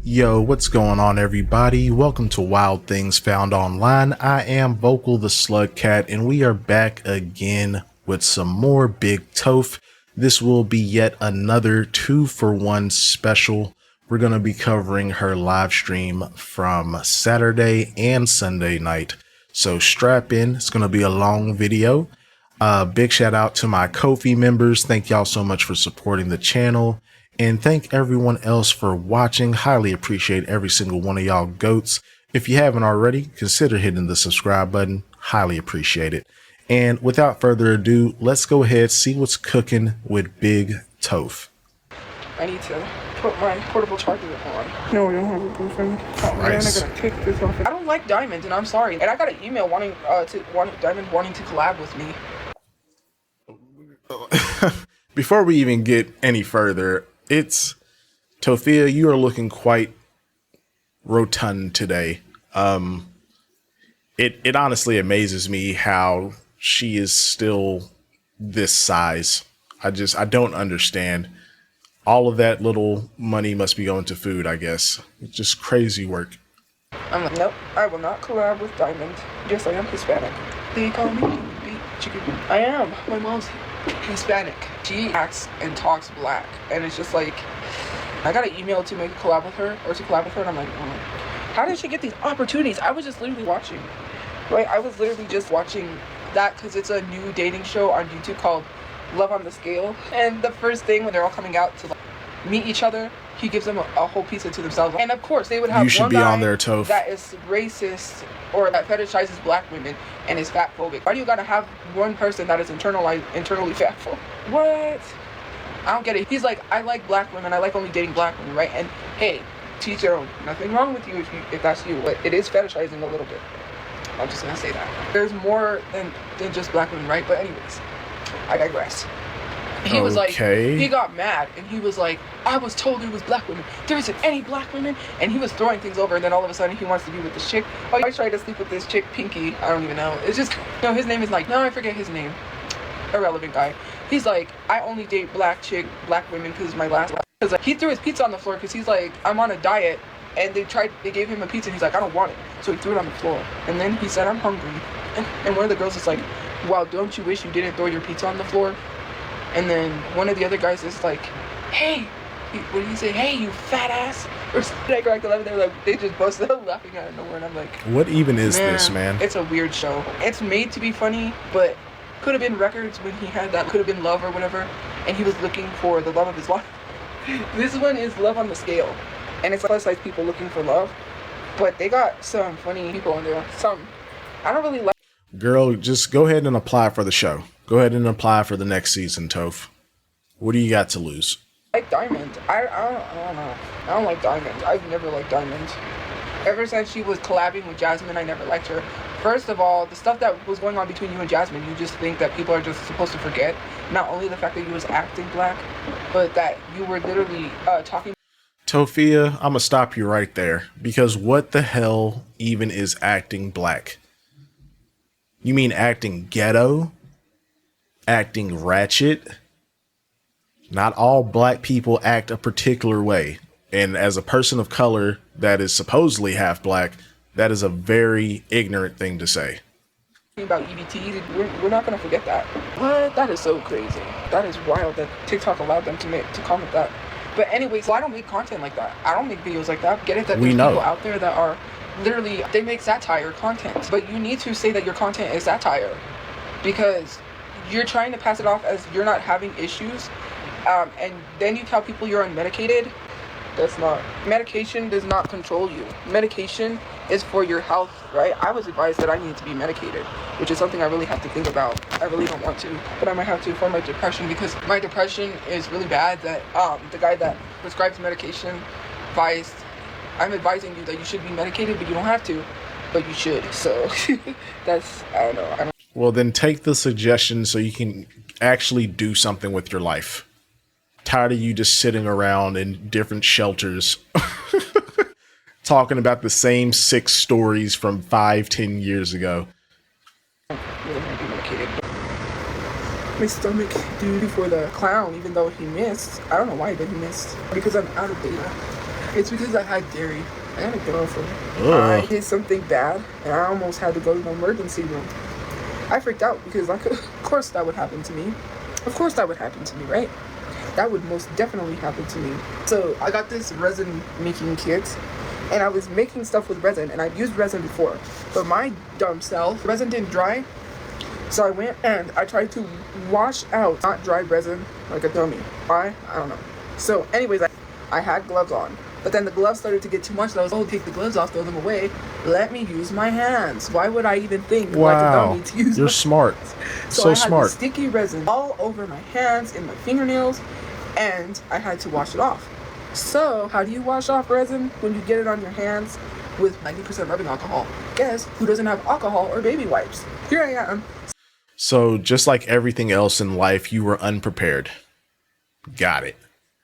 Yo, what's going on, everybody? Welcome to Wild Things Found Online. I am Vokal the Slug Cat, and we are back again with some more Big Toph. This will be yet another 2-for-1 special. We're going to be covering her live stream from Saturday and Sunday night. So strap in. It's going to be a long video. Big shout out to my Ko-fi members. Thank y'all so much for supporting the channel. And thank everyone else for watching. Highly appreciate every single one of y'all goats. If you haven't already, consider hitting the subscribe button. Highly appreciate it. And without further ado, let's go ahead see what's cooking with Big Toph. I need to put my portable charger on. No, we don't have a boyfriend. Oh man, I gotta kick this off. I don't like Diamond, and I'm sorry. And I got an email wanting Diamond wanting to collab with me. Before we even get any further, it's Tophia, you are looking quite rotund today. It honestly amazes me how she is still this size. I don't understand. All of that little money must be going to food, I guess. It's just crazy work. I'm like, nope, I will not collab with Diamond. Yes, I am Hispanic. They call me chicken. I am. My mom's Hispanic. She acts and talks black, and it's just like, I got an email to make a collab with her, and I'm like, oh, how did she get these opportunities? I was just literally watching, right? I was literally just watching that because it's a new dating show on YouTube called Love on the Scale, and the first thing when they're all coming out to like meet each other, he gives them a whole pizza to themselves, and of course they would have one guy on there, Toph, that is racist or that fetishizes black women and is fat phobic. Why do you gotta have one person that is internally fatful? What? I don't get it. He's like, I like black women. I like only dating black women, right? And hey, teach your own. Nothing wrong with you if that's you, but it is fetishizing a little bit. I'm just gonna say that. There's more than just black women, right? But anyways, I digress. He was like, he got mad, and he was like, I was told it was black women. There isn't any black women. And he was throwing things over, and then all of a sudden he wants to be with this chick. Oh, I tried to sleep with this chick, Pinky. I don't even know. It's just, no, his name is like, no, I forget his name. Irrelevant guy. He's like, I only date black women because my last. Because like, he threw his pizza on the floor because he's like, I'm on a diet, and they gave him a pizza, and he's like, I don't want it. So he threw it on the floor. And then he said, I'm hungry. And one of the girls is like, wow, don't you wish you didn't throw your pizza on the floor? And then one of the other guys is like, hey, what did he say? Hey, you fat ass. Or something like that. They're like, they just busted up laughing out of nowhere. And I'm like, what even is this, man? It's a weird show. It's made to be funny, but could have been records when he had that. Could have been love or whatever. And he was looking for the love of his life. This one is Love on the Scale. And it's plus size people looking for love. But they got some funny people in there. I don't really like. Girl, just go ahead and apply for the show. Go ahead and apply for the next season, Toph. What do you got to lose? Like Diamond. I don't know. I don't like Diamond. I've never liked Diamond. Ever since she was collabing with Jasmine, I never liked her. First of all, the stuff that was going on between you and Jasmine, you just think that people are just supposed to forget. Not only the fact that you was acting black, but that you were literally talking. Tophia, I'm gonna stop you right there, because what the hell even is acting black? You mean acting ghetto? Acting ratchet? Not all black people act a particular way. And as a person of color that is supposedly half black, that is a very ignorant thing to say. About EBT, we're not going to forget that. What? That is so crazy. That is wild that TikTok allowed them to comment that. But anyways, so I don't make content like that. I don't make videos like that. Get it that there's people out there that are literally, they make satire content. But you need to say that your content is satire. Because you're trying to pass it off as you're not having issues. And then you tell people you're unmedicated. That's not. Medication does not control you. Medication is for your health, right? I was advised that I need to be medicated, which is something I really have to think about. I really don't want to, but I might have to for my depression, because my depression is really bad. That the guy that prescribes medication advised, I'm advising you that you should be medicated, but you don't have to, but you should. So that's, I don't know. Well, then take the suggestion so you can actually do something with your life. Tired of you just sitting around in different shelters talking about the same 6 stories from 5-10 years ago. My stomach due for the clown, even though he missed. I don't know why, but he missed. Because I'm out of data. It's because I had dairy. I gotta get off of it. Ugh. I did something bad, and I almost had to go to the emergency room. I freaked out because of course that would happen to me. Of course that would happen to me, right? That would most definitely happen to me. So I got this resin making kit, and I was making stuff with resin, and I've used resin before, but my dumb self, resin didn't dry. So I went and I tried to wash out not dry resin like a dummy. Why? I don't know. So anyways, I had gloves on. But then the gloves started to get too much. So I was, take the gloves off, throw them away. Let me use my hands. Why would I even think like a dummy to use You're my smart. hands? So I had smart. the sticky resin all over my hands and my fingernails, and I had to wash it off. So how do you wash off resin when you get it on your hands with 90% rubbing alcohol? Guess who doesn't have alcohol or baby wipes? Here I am. So just like everything else in life, you were unprepared. Got it.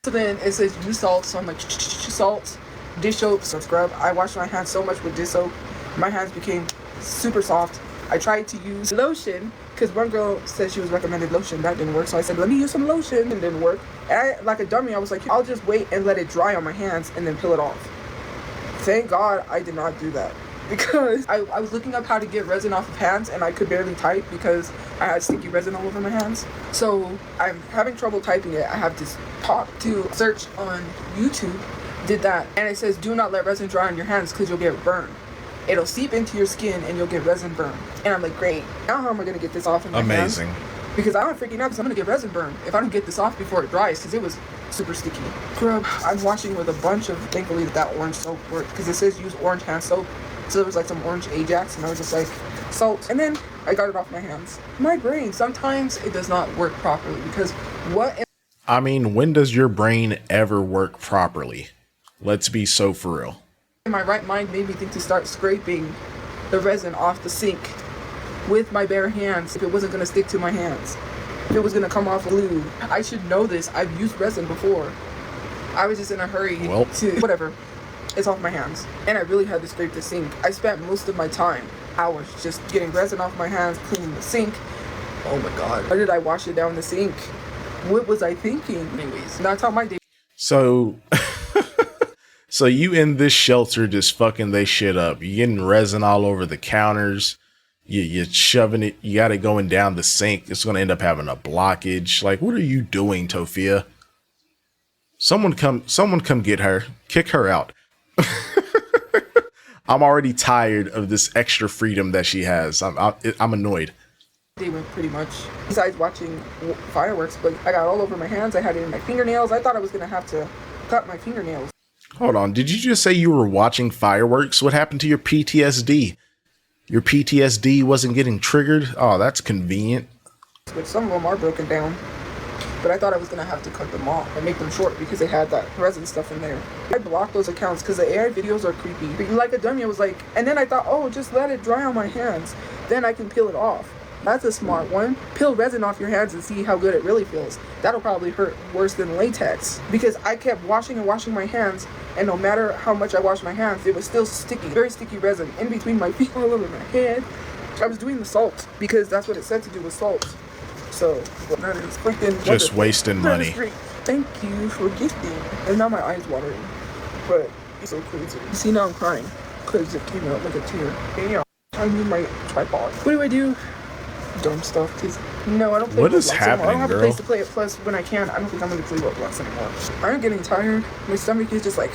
So then it says use salt, so I'm like salt, dish soap, so scrub. I washed my hands so much with dish soap, my hands became super soft. I tried to use lotion because one girl said she was recommended lotion. That didn't work, so I said let me use some lotion, and it didn't work. And I, like a dummy, I was like, I'll just wait and let it dry on my hands and then peel it off. Thank God I did not do that, because I was looking up how to get resin off of hands, and I could barely type because I had sticky resin all over my hands. So I'm having trouble typing it. I have to talk to search on YouTube. Did that, and it says do not let resin dry on your hands because you'll get burned. It'll seep into your skin and you'll get resin burn. And I'm like, great. Now how am I gonna get this off in my hands? Amazing. Because I'm freaking out because I'm gonna get resin burn if I don't get this off before it dries, because it was super sticky. Scrub. I'm washing with a bunch of, thankfully that orange soap worked, because it says use orange hand soap. So there was like some orange Ajax, and I was just like, salt. And then I got it off my hands. My brain, sometimes it does not work properly, because I mean, when does your brain ever work properly? Let's be so for real. in my right mind made me think to start scraping the resin off the sink with my bare hands if it wasn't going to stick to my hands. If it was going to come off glue. I should know this. I've used resin before. I was just in a hurry to whatever. It's off my hands. And I really had to scrape the sink. I spent most of my time, hours, just getting resin off my hands, cleaning the sink. Oh my God. Why did I wash it down the sink? What was I thinking? Anyways, that's how my day. So, so you in this shelter just fucking they shit up. You getting resin all over the counters. You're shoving it. You got it going down the sink. It's going to end up having a blockage. Like, what are you doing, Tophia? Someone come get her. Kick her out. I'm already tired of this extra freedom that she has. I'm annoyed. They went pretty much. Besides watching fireworks, but I got all over my hands. I had it in my fingernails. I thought I was going to have to cut my fingernails. Hold on. Did you just say you were watching fireworks? What happened to your PTSD? Your PTSD wasn't getting triggered? Oh, that's convenient. But some of them are broken down. But I thought I was going to have to cut them off and make them short because they had that resin stuff in there. I blocked those accounts because the AI videos are creepy. Like a dummy, I was like, and then I thought, oh, just let it dry on my hands. Then I can peel it off. That's a smart one. Peel resin off your hands and see how good it really feels. That'll probably hurt worse than latex. Because I kept washing and washing my hands, and no matter how much I washed my hands, it was still sticky. Very sticky resin in between my feet, all over my head. I was doing the salt because that's what it said to do with salt. So that is freaking just wonderful. wasting money. Thank you for gifting. And now my eyes watering, but it's so crazy. You see, now I'm crying because it came out like a tear. Damn. I need my tripod. What do I do? Dumb stuff. Cause no, I don't play What Roblox is happening, anymore. I don't have girl? a place to play it. Plus, when I can, I don't think I'm gonna play Roblox anymore. I'm getting tired. My stomach is just like,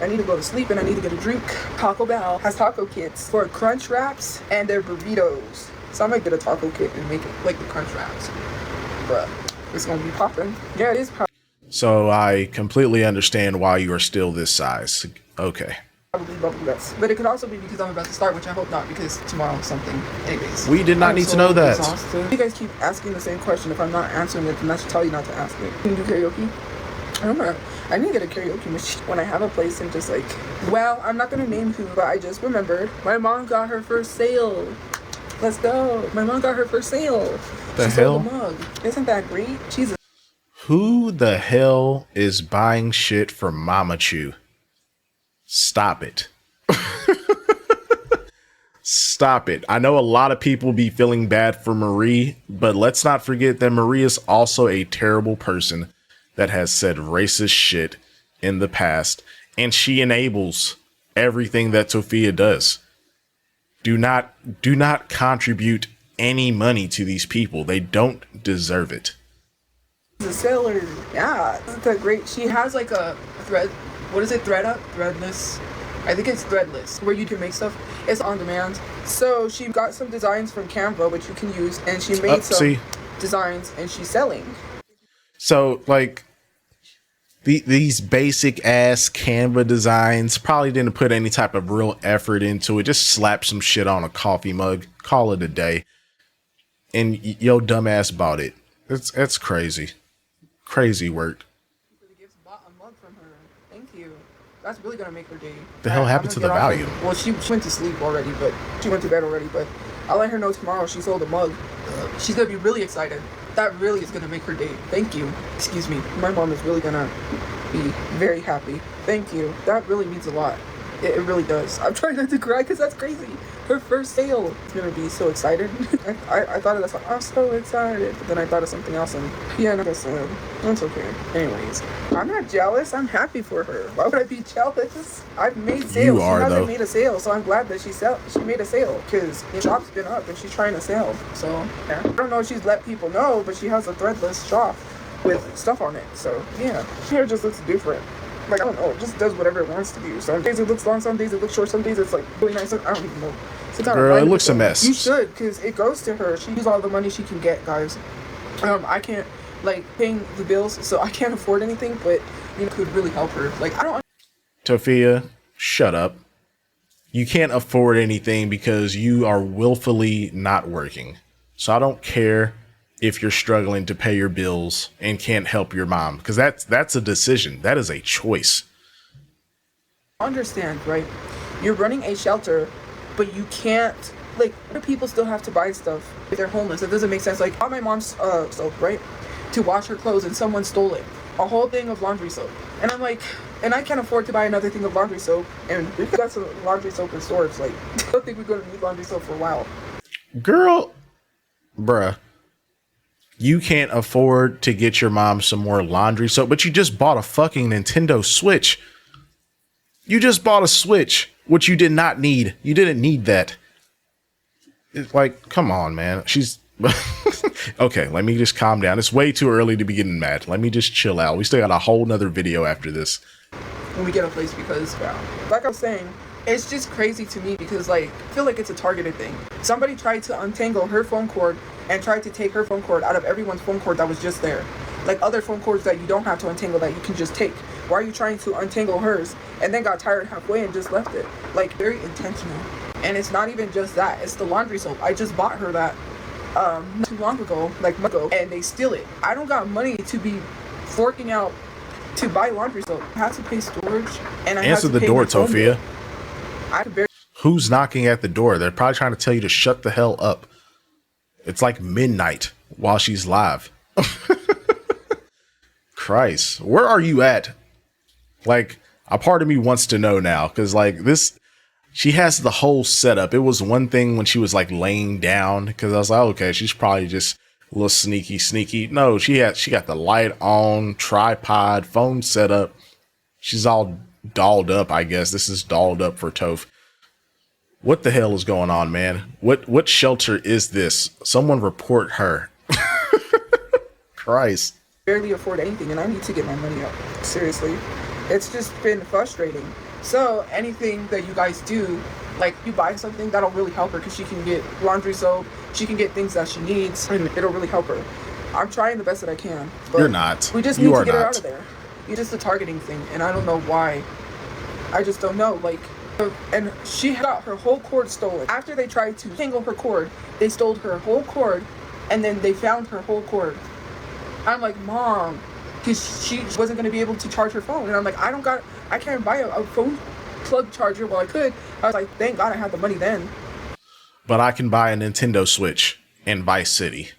I need to go to sleep and I need to get a drink. Taco Bell has taco kits for crunch wraps and their burritos. So I might get a taco kit and make it like the crunch wraps. Bruh, it's gonna be popping. Yeah, it is popping. So I completely understand why you are still this size. Okay. Probably bubble guts. But it could also be because I'm about to start, which I hope not, because tomorrow something. Anyways. We did not need to know that. Exhausted. You guys keep asking the same question. If I'm not answering it, then I should tell you not to ask it. Can you do karaoke? I don't know. I need to get a karaoke machine when I have a place and just like, well, I'm not gonna name who, but I just remembered my mom got her first sale. Let's go. My mom got her first sale. The she hell? sold a mug. Isn't that great? Jesus. Who the hell is buying shit from Tophiachu? Stop it. Stop it. I know a lot of people be feeling bad for Marie, but let's not forget that Marie is also a terrible person that has said racist shit in the past. and she enables everything that Tophia does. Do not contribute any money to these people. They don't deserve it. The sailor, yeah, isn't that great? She has like a thread. What is it? Threadless. I think it's threadless, where you can make stuff. It's on demand. So she got some designs from Canva, which you can use, and she made some designs, and she's selling. So like these basic ass Canva designs probably didn't put any type of real effort into it. Just slap some shit on a coffee mug, call it a day, and yo dumbass bought it. It's crazy. Crazy work. Bought a mug from her. Thank you. That's really gonna make her day. The hell happened to the value? Well, she went to sleep already, but she went to bed already. But I'll let her know tomorrow she sold a mug. She's gonna be really excited. That really is gonna make her day. Thank you. Excuse me. My mom is really gonna be very happy. Thank you. That really means a lot. It really does. I'm trying not to cry because that's crazy. Her first sale is gonna be so excited. I thought of that song. I'm so excited, but then I thought of something else, and yeah, like I said, that's okay. Anyways, I'm not jealous. I'm happy for her. Why would I be jealous? I've made sales. You are, she hasn't though. made a sale, so I'm glad that she made a sale because the shop's been up and she's trying to sell. So yeah. I don't know if she's let people know, but she has a threadless shop with stuff on it. So yeah, hair just looks different. Like, I don't know, it just does whatever it wants to do. Some days it looks long, some days it looks short, some days it's like really nice. I don't even know. Girl, it looks a mess. You should, because it goes to her. She uses all the money she can get, guys. I can't, like, paying the bills, so I can't afford anything, but, you know, could really help her. Like, I don't... Tophia, shut up. You can't afford anything because you are willfully not working. So I don't care if you're struggling to pay your bills and can't help your mom, because that's a decision. That is a choice. Understand, right? You're running a shelter, but you can't, like, other people still have to buy stuff if they're homeless. It doesn't make sense. Like, I bought my mom's soap, right, to wash her clothes, and someone stole it, a whole thing of laundry soap, and I'm like, and I can't afford to buy another thing of laundry soap, and we've got some laundry soap in storage. Like, I don't think we're going to need laundry soap for a while. Girl, bruh, you can't afford to get your mom some more laundry soap, but you just bought a fucking Nintendo Switch. You just bought a Switch, which you did not need. You didn't need that. It's like, come on, man. She's okay. Let me just calm down. It's way too early to be getting mad. Let me just chill out. We still got a whole nother video after this. When we get a place, because, yeah, like I was saying, it's just crazy to me because, like, I feel like it's a targeted thing. Somebody tried to untangle her phone cord and tried to take her phone cord out of everyone's phone cord that was just there. Like other phone cords that you don't have to untangle that you can just take. Why are you trying to untangle hers and then got tired halfway and just left it? Like, very intentional. And it's not even just that. It's the laundry soap. I just bought her that not too long ago, like a month ago, and they steal it. I don't got money to be forking out to buy laundry soap. I have to pay storage, and I Answer have to the door, Tophia. I could barely. Who's knocking at the door? They're probably trying to tell you to shut the hell up. It's like midnight while she's live. Christ, where are you at? Like, a part of me wants to know now, because like this, she has the whole setup. It was one thing when she was like laying down, because I was like, okay, she's probably just a little sneaky. No, she got the light on, tripod, phone setup. She's all dolled up, I guess. This is dolled up for Toph. What the hell is going on, man? What shelter is this? Someone report her. Christ. Barely afford anything, and I need to get my money up. Seriously. It's just been frustrating. So anything that you guys do, like you buy something, that'll really help her because she can get laundry soap, she can get things that she needs, and it'll really help her. I'm trying the best that I can. But you're not. We just need to get her out of there. It's just a targeting thing, and I don't know why. I just don't know. Like, and she got her whole cord stolen. After they tried to tangle her cord, they stole her whole cord, and then they found her whole cord. I'm like, Mom, because she wasn't going to be able to charge her phone. And I'm like, I can't buy a phone plug charger. Well, I could. I was like, thank God I had the money then. But I can buy a Nintendo Switch in Vice City.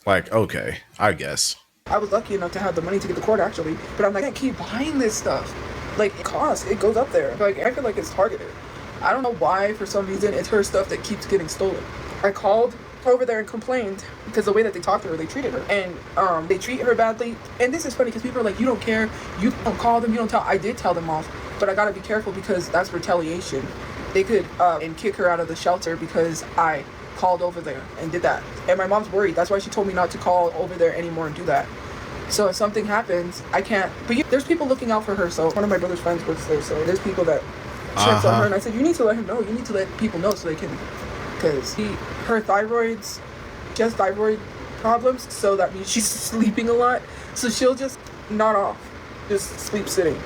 Like, okay, I guess. I was lucky enough to have the money to get the cord, actually. But I'm like, I can't keep buying this stuff. Like, it costs. It goes up there. Like, I feel like it's targeted. I don't know why, for some reason, it's her stuff that keeps getting stolen. I called over there and complained because the way that they talked to her, they treated her, and they treat her badly. And this is funny because people are like, you don't care, you don't call them, you don't tell. I did tell them off, but I gotta be careful because that's retaliation. They could and kick her out of the shelter because I called over there and did that. And my mom's worried. That's why she told me not to call over there anymore and do that. So if something happens, I can't. But there's people looking out for her. So one of my brother's friends works there. So there's people that checks on her. And I said, you need to let him know. You need to let people know so they can, because her thyroid's just thyroid problems. So that means she's sleeping a lot. So she'll just nod off, just sleep sitting.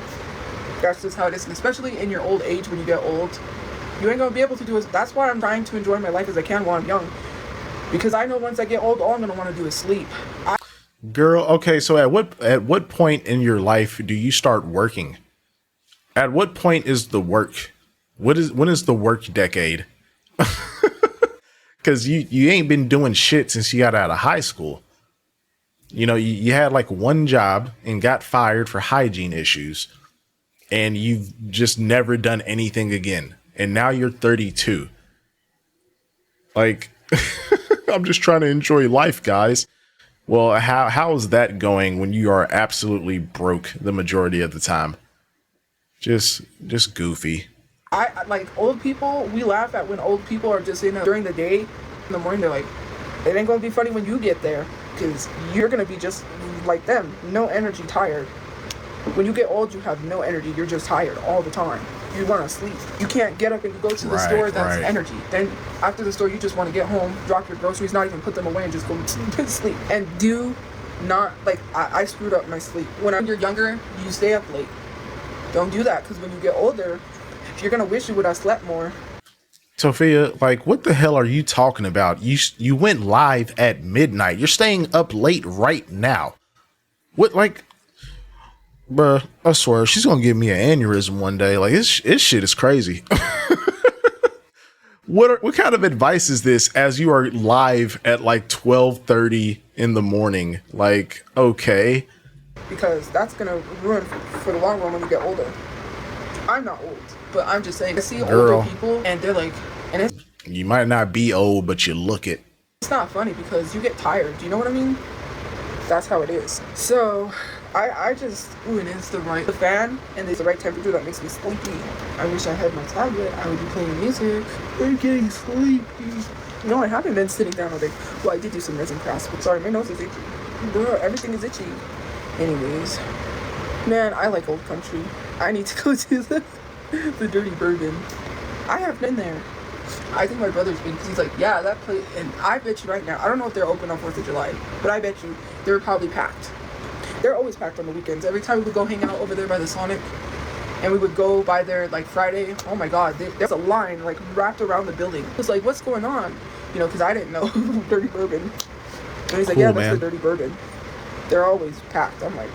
That's just how it is. And especially in your old age, when you get old, you ain't gonna be able to do it. That's why I'm trying to enjoy my life as I can while I'm young. Because I know once I get old, all I'm gonna want to do is sleep. Girl, okay, so at what point in your life do you start working? At what point is the work? When is the work decade? Because you ain't been doing shit since you got out of high school. You know, you had like one job and got fired for hygiene issues, and you've just never done anything again. And now you're 32. Like, I'm just trying to enjoy life, guys. Well, how is that going when you are absolutely broke the majority of the time? Just goofy. I like old people. We laugh at when old people are just during the day. In the morning, they're like, it ain't gonna be funny when you get there, because you're gonna be just like them, no energy, tired. When you get old, you have no energy. You're just tired all the time. You want to sleep. You can't get up and go to the store. That's energy. Then after the store, you just want to get home, drop your groceries, not even put them away, and just go to sleep. And do not, like, I screwed up my sleep. When you're younger, you stay up late. Don't do that, because when you get older, you're going to wish you would have slept more. Tophia, like, what the hell are you talking about? You went live at midnight. You're staying up late right now. What, like... Bruh, I swear, she's gonna give me an aneurysm one day. Like, this shit is crazy. What kind of advice is this as you are live at like 12:30 in the morning? Like, okay. Because that's gonna ruin for the long run when you get older. I'm not old, but I'm just saying, I see older people and they're like, and it's... You might not be old, but you look it. It's not funny because you get tired. Do you know what I mean? That's how it is. So... I just, and it's the fan, and it's the right temperature that makes me sleepy. I wish I had my tablet. I would be playing music. I'm getting sleepy. No, I haven't been sitting down all day. Well, I did do some resin crafts, but sorry, my nose is itchy. Bro, everything is itchy. Anyways, man, I like old country. I need to go to the Dirty Bourbon. I have been there. I think my brother's been, because he's like, yeah, that place, and I bet you right now, I don't know if they're open on 4th of July, but I bet you they're probably packed. They're always packed on the weekends. Every time we would go hang out over there by the Sonic, and we would go by there like Friday. Oh my God, there's a line like wrapped around the building. It was like, what's going on? You know, because I didn't know. Dirty Bourbon. And he's like, yeah, that's the Dirty Bourbon. They're always packed. I'm like,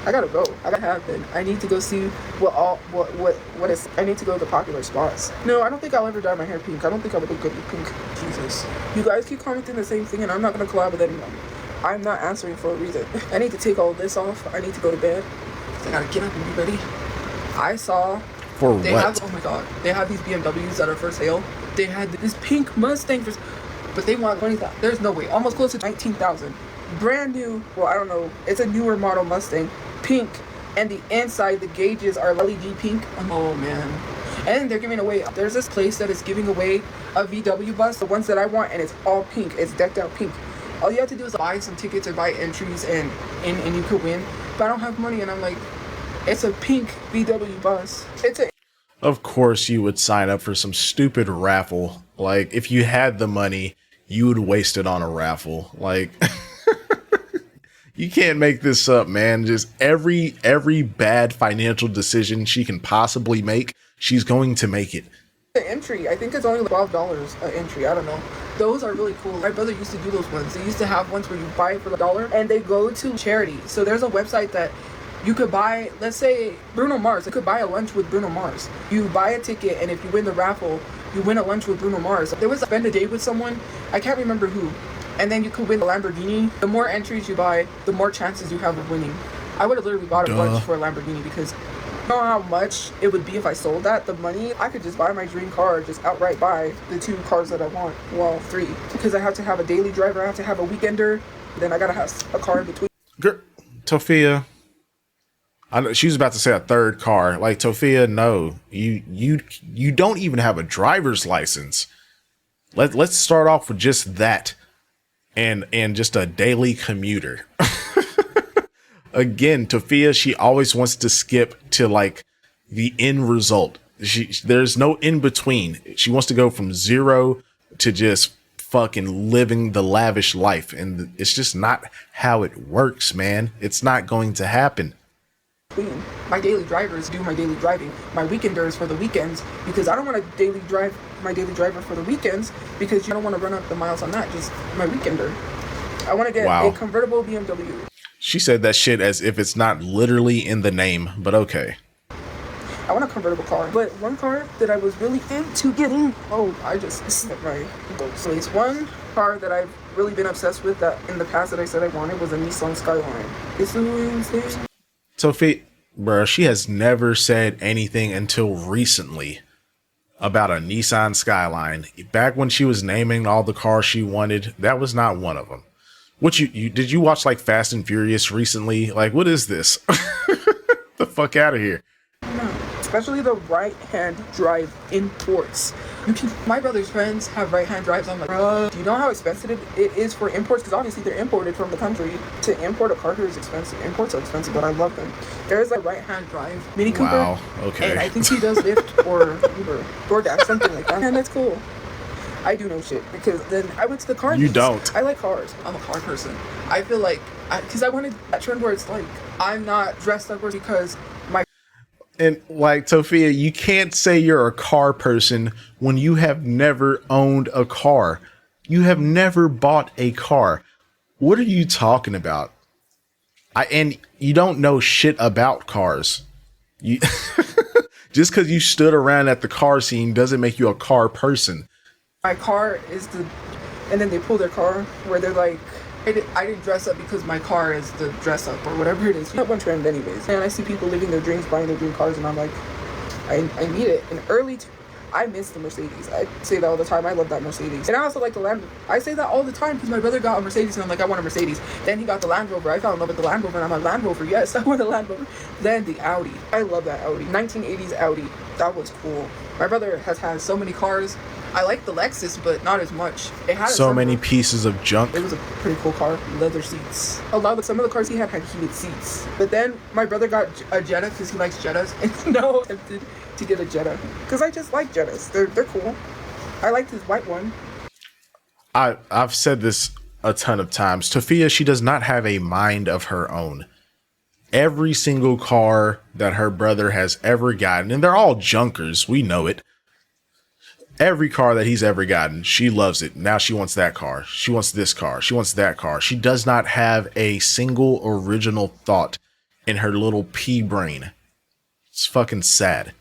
I gotta go. I gotta have been. I need to go see what is. I need to go to the popular spots. No, I don't think I'll ever dye my hair pink. I don't think I would look good with pink. Jesus. You guys keep commenting the same thing, and I'm not gonna collab with anyone. I'm not answering for a reason. I need to take all this off. I need to go to bed. I gotta get up and be ready. I saw... For what? Oh my God. They have these BMWs that are for sale. They had this pink Mustang for... But they want 20,000. There's no way. Almost close to 19,000. Brand new. Well, I don't know. It's a newer model Mustang. Pink. And the inside, the gauges are LED pink. Oh man. And they're giving away... There's this place that is giving away a VW bus. The ones that I want. And it's all pink. It's decked out pink. All you have to do is buy some tickets or buy entries and you could win. But I don't have money, and I'm like, it's a pink VW bus. Of course you would sign up for some stupid raffle. Like, if you had the money, you would waste it on a raffle. Like, you can't make this up, man. Just every bad financial decision she can possibly make, she's going to make it. The entry, I think it's only like $12 an entry. I don't know. Those are really cool. My brother used to do those ones. They used to have ones where you buy it for $1 and they go to charity. So there's a website that you could buy, let's say Bruno Mars. You could buy a lunch with Bruno Mars. You buy a ticket, and if you win the raffle, you win a lunch with Bruno Mars. There was a spend a day with someone. I can't remember who. And then you could win a Lamborghini. The more entries you buy, the more chances you have of winning. I would have literally bought a lunch for a Lamborghini because Know how much it would be if I sold that? The money, I could just buy my dream car, just outright buy the 2 cars that I want. Well, 3. Because I have to have a daily driver, I have to have a weekender, then I gotta have a car in between. Girl, Tophia, I know she was about to say a 3rd car. Like, Tophia, no, you don't even have a driver's license. Let's start off with just that, and just a daily commuter. Again, Tophia, she always wants to skip to like the end result. There's no in between. She wants to go from 0 to just fucking living the lavish life, and it's just not how it works, man. It's not going to happen. My daily drivers do my daily driving. My weekenders for the weekends, because I don't want to daily drive my daily driver for the weekends because you don't want to run up the miles on that. Just my weekender. I want to get a convertible BMW. She said that shit as if it's not literally in the name, but okay. I want a convertible car, but one car that I was really into getting, I just set my goals. It's one car that I've really been obsessed with that in the past that I said I wanted was a Nissan Skyline. Tophia, bro, she has never said anything until recently about a Nissan Skyline. Back when she was naming all the cars she wanted, that was not one of them. What you did you watch like Fast and Furious recently? Like, what is this? The fuck out of here. No, especially the right-hand drive imports. My brother's friends have right-hand drives. I'm like, bro, do you know how expensive it is for imports? Because obviously they're imported from the country. To import a car here is expensive. Imports are expensive, but I love them. There's a right-hand drive Mini Cooper. Wow, okay. And I think he does Lyft or Uber, DoorDash, something like that. And that's cool. I do know shit because then I went to the car. You don't. I like cars. I'm a car person. I feel like, because I wanted that trend where it's like, I'm not dressed up because my... And like, Tophia, you can't say you're a car person when you have never owned a car. You have never bought a car. What are you talking about? And you don't know shit about cars. You just because you stood around at the car scene doesn't make you a car person. My car is the, and then they pull their car where they're like, I didn't dress up because my car is the dress up or whatever it is. Not one trend anyways. And I see people living their dreams, buying their dream cars, and I'm like, I need it. And I miss the Mercedes. I say that all the time. I love that Mercedes. And I also like the Land Rover. I say that all the time because my brother got a Mercedes and I'm like, I want a Mercedes. Then he got the Land Rover. I fell in love with the Land Rover and I'm like, Land Rover, yes, I want a Land Rover. Then the Audi. I love that Audi. 1980s Audi. That was cool. My brother has had so many cars. I like the Lexus, but not as much. It had so many pieces of junk. It was a pretty cool car. Leather seats. Some of the cars he had heated seats. But then my brother got a Jetta because he likes Jettas. And now I'm tempted to get a Jetta because I just like Jettas. They're cool. I like this white one. I've said this a ton of times. Tophia, she does not have a mind of her own. Every single car that her brother has ever gotten, and they're all junkers, we know it. Every car that he's ever gotten, she loves it. Now she wants that car. She wants this car. She wants that car. She does not have a single original thought in her little pea brain. It's fucking sad.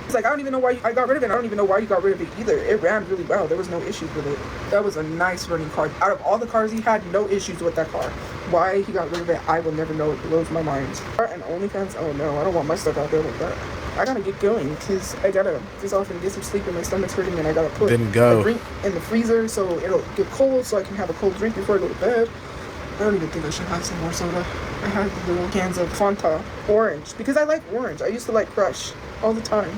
It's like, I don't even know why I got rid of it. I don't even know why you got rid of it either. It ran really well. There was no issues with it. That was a nice running car. Out of all the cars he had, no issues with that car. Why he got rid of it, I will never know. It blows my mind. And OnlyFans? Oh no, I don't want my stuff out there like that. I gotta get going because I gotta just off and get some sleep and my stomach's hurting and I gotta put a drink in the freezer so it'll get cold so I can have a cold drink before I go to bed. I don't even think I should have some more soda. I have the little cans of Fanta orange because I like orange. I used to like Crush all the time.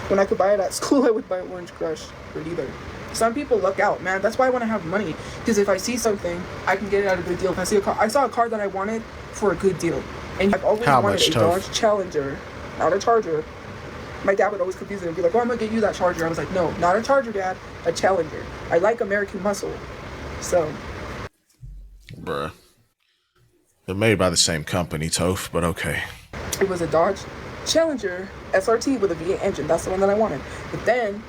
When I could buy it at school, I would buy Orange Crush or either. Some people luck out, man. That's why I want to have money because if I see something, I can get it at a good deal. If I see a car, I saw a car that I wanted for a good deal, and I've always wanted a Dodge Challenger, not a Charger. My dad would always confuse it and be like, "Oh, I'm gonna get you that Charger." I was like, "No, not a Charger, Dad. A Challenger. I like American muscle." So, bruh, they're made by the same company, Toph, but okay. It was a Dodge Challenger SRT with a V8 engine. That's the one that I wanted. But then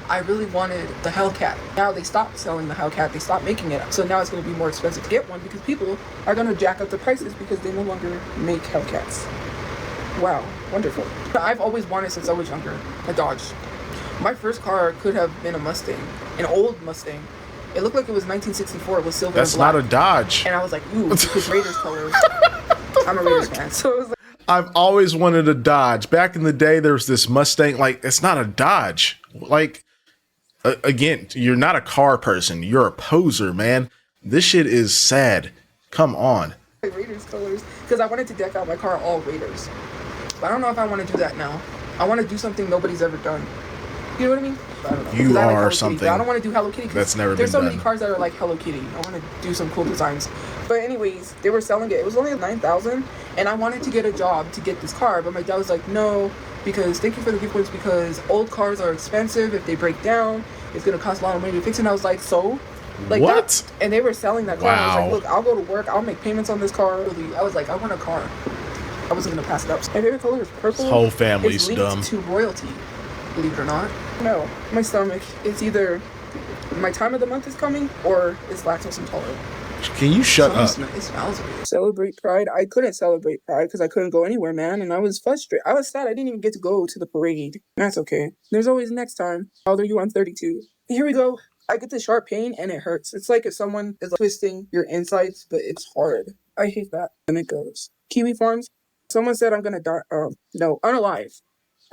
I really wanted the Hellcat. Now they stopped selling the Hellcat. They stopped making it. So now it's going to be more expensive to get one because people are going to jack up the prices because they no longer make Hellcats. Wow, wonderful. I've always wanted since I was younger a Dodge. My first car could have been a Mustang, an old Mustang. It looked like it was 1964. It was silver and black. That's not a Dodge. And I was like, ooh, because Raiders colors. I'm a Raiders fan. So it was like, I've always wanted a Dodge. Back in the day, there was this Mustang. Like, it's not a Dodge. Like, again, you're not a car person. You're a poser, man. This shit is sad. Come on. Raiders colors because I wanted to deck out my car all Raiders. But I don't know if I want to do that now. I want to do something nobody's ever done. You know what I mean? I don't know. You I like are Hello something. Kitty, I don't want to do Hello Kitty. That's never There's been so done. many cars that are like Hello Kitty. I want to do some cool designs. But anyways, they were selling it. It was only $9,000, and I wanted to get a job to get this car. But my dad was like, no, because thank you for the giveaways. Because old cars are expensive. If they break down, it's gonna cost a lot of money to fix it. And I was like, so. Like what? That, and they were selling that car. Wow. And I was like, look, I'll go to work. I'll make payments on this car. I was like, I want a car. I wasn't gonna pass it up. My favorite color is purple. This whole family's linked dumb. to royalty, believe it or not. No, my stomach. It's either my time of the month is coming or it's lactose intolerant. Can you shut up? It smells weird. Celebrate Pride. I couldn't celebrate Pride because I couldn't go anywhere, man, and I was frustrated. I was sad I didn't even get to go to the parade. That's okay. There's always next time. How old are you? I'm 32. Here we go. I get this sharp pain and it hurts. It's like if someone is like twisting your insides, but it's hard. I hate that. And it goes. Kiwi Farms. Someone said I'm gonna die. No, unalive.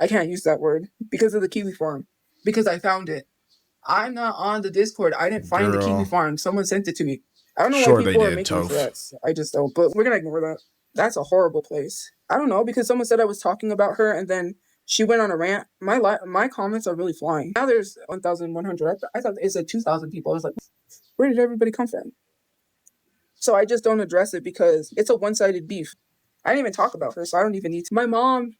I can't use that word because of the Kiwi Farm. Because I found it. I'm not on the Discord. I didn't find the Kiwi Farm. Someone sent it to me. I don't know why people are making threats. I just don't. But we're gonna ignore that. That's a horrible place. I don't know because someone said I was talking about her and then she went on a rant. My comments are really flying. Now there's 1,100. I thought it said 2,000 people. I was like, where did everybody come from? So I just don't address it because it's a one-sided beef. I didn't even talk about her, so I don't even need to. My mom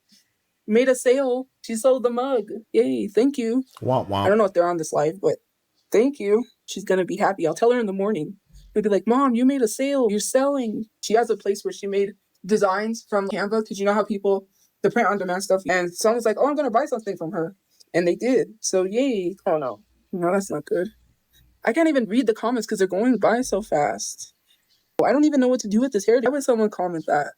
made a sale. She sold the mug. Yay, thank you. Womp womp. I don't know if they're on this live, but thank you. She's going to be happy. I'll tell her in the morning. She'll be like, Mom, you made a sale. You're selling. She has a place where she made designs from Canva because you know how people, the print on demand stuff. And someone's like, oh, I'm going to buy something from her. And they did. So yay. Oh, no. No, that's not good. I can't even read the comments because they're going by so fast. I don't even know what to do with this hair. Why would someone comment that?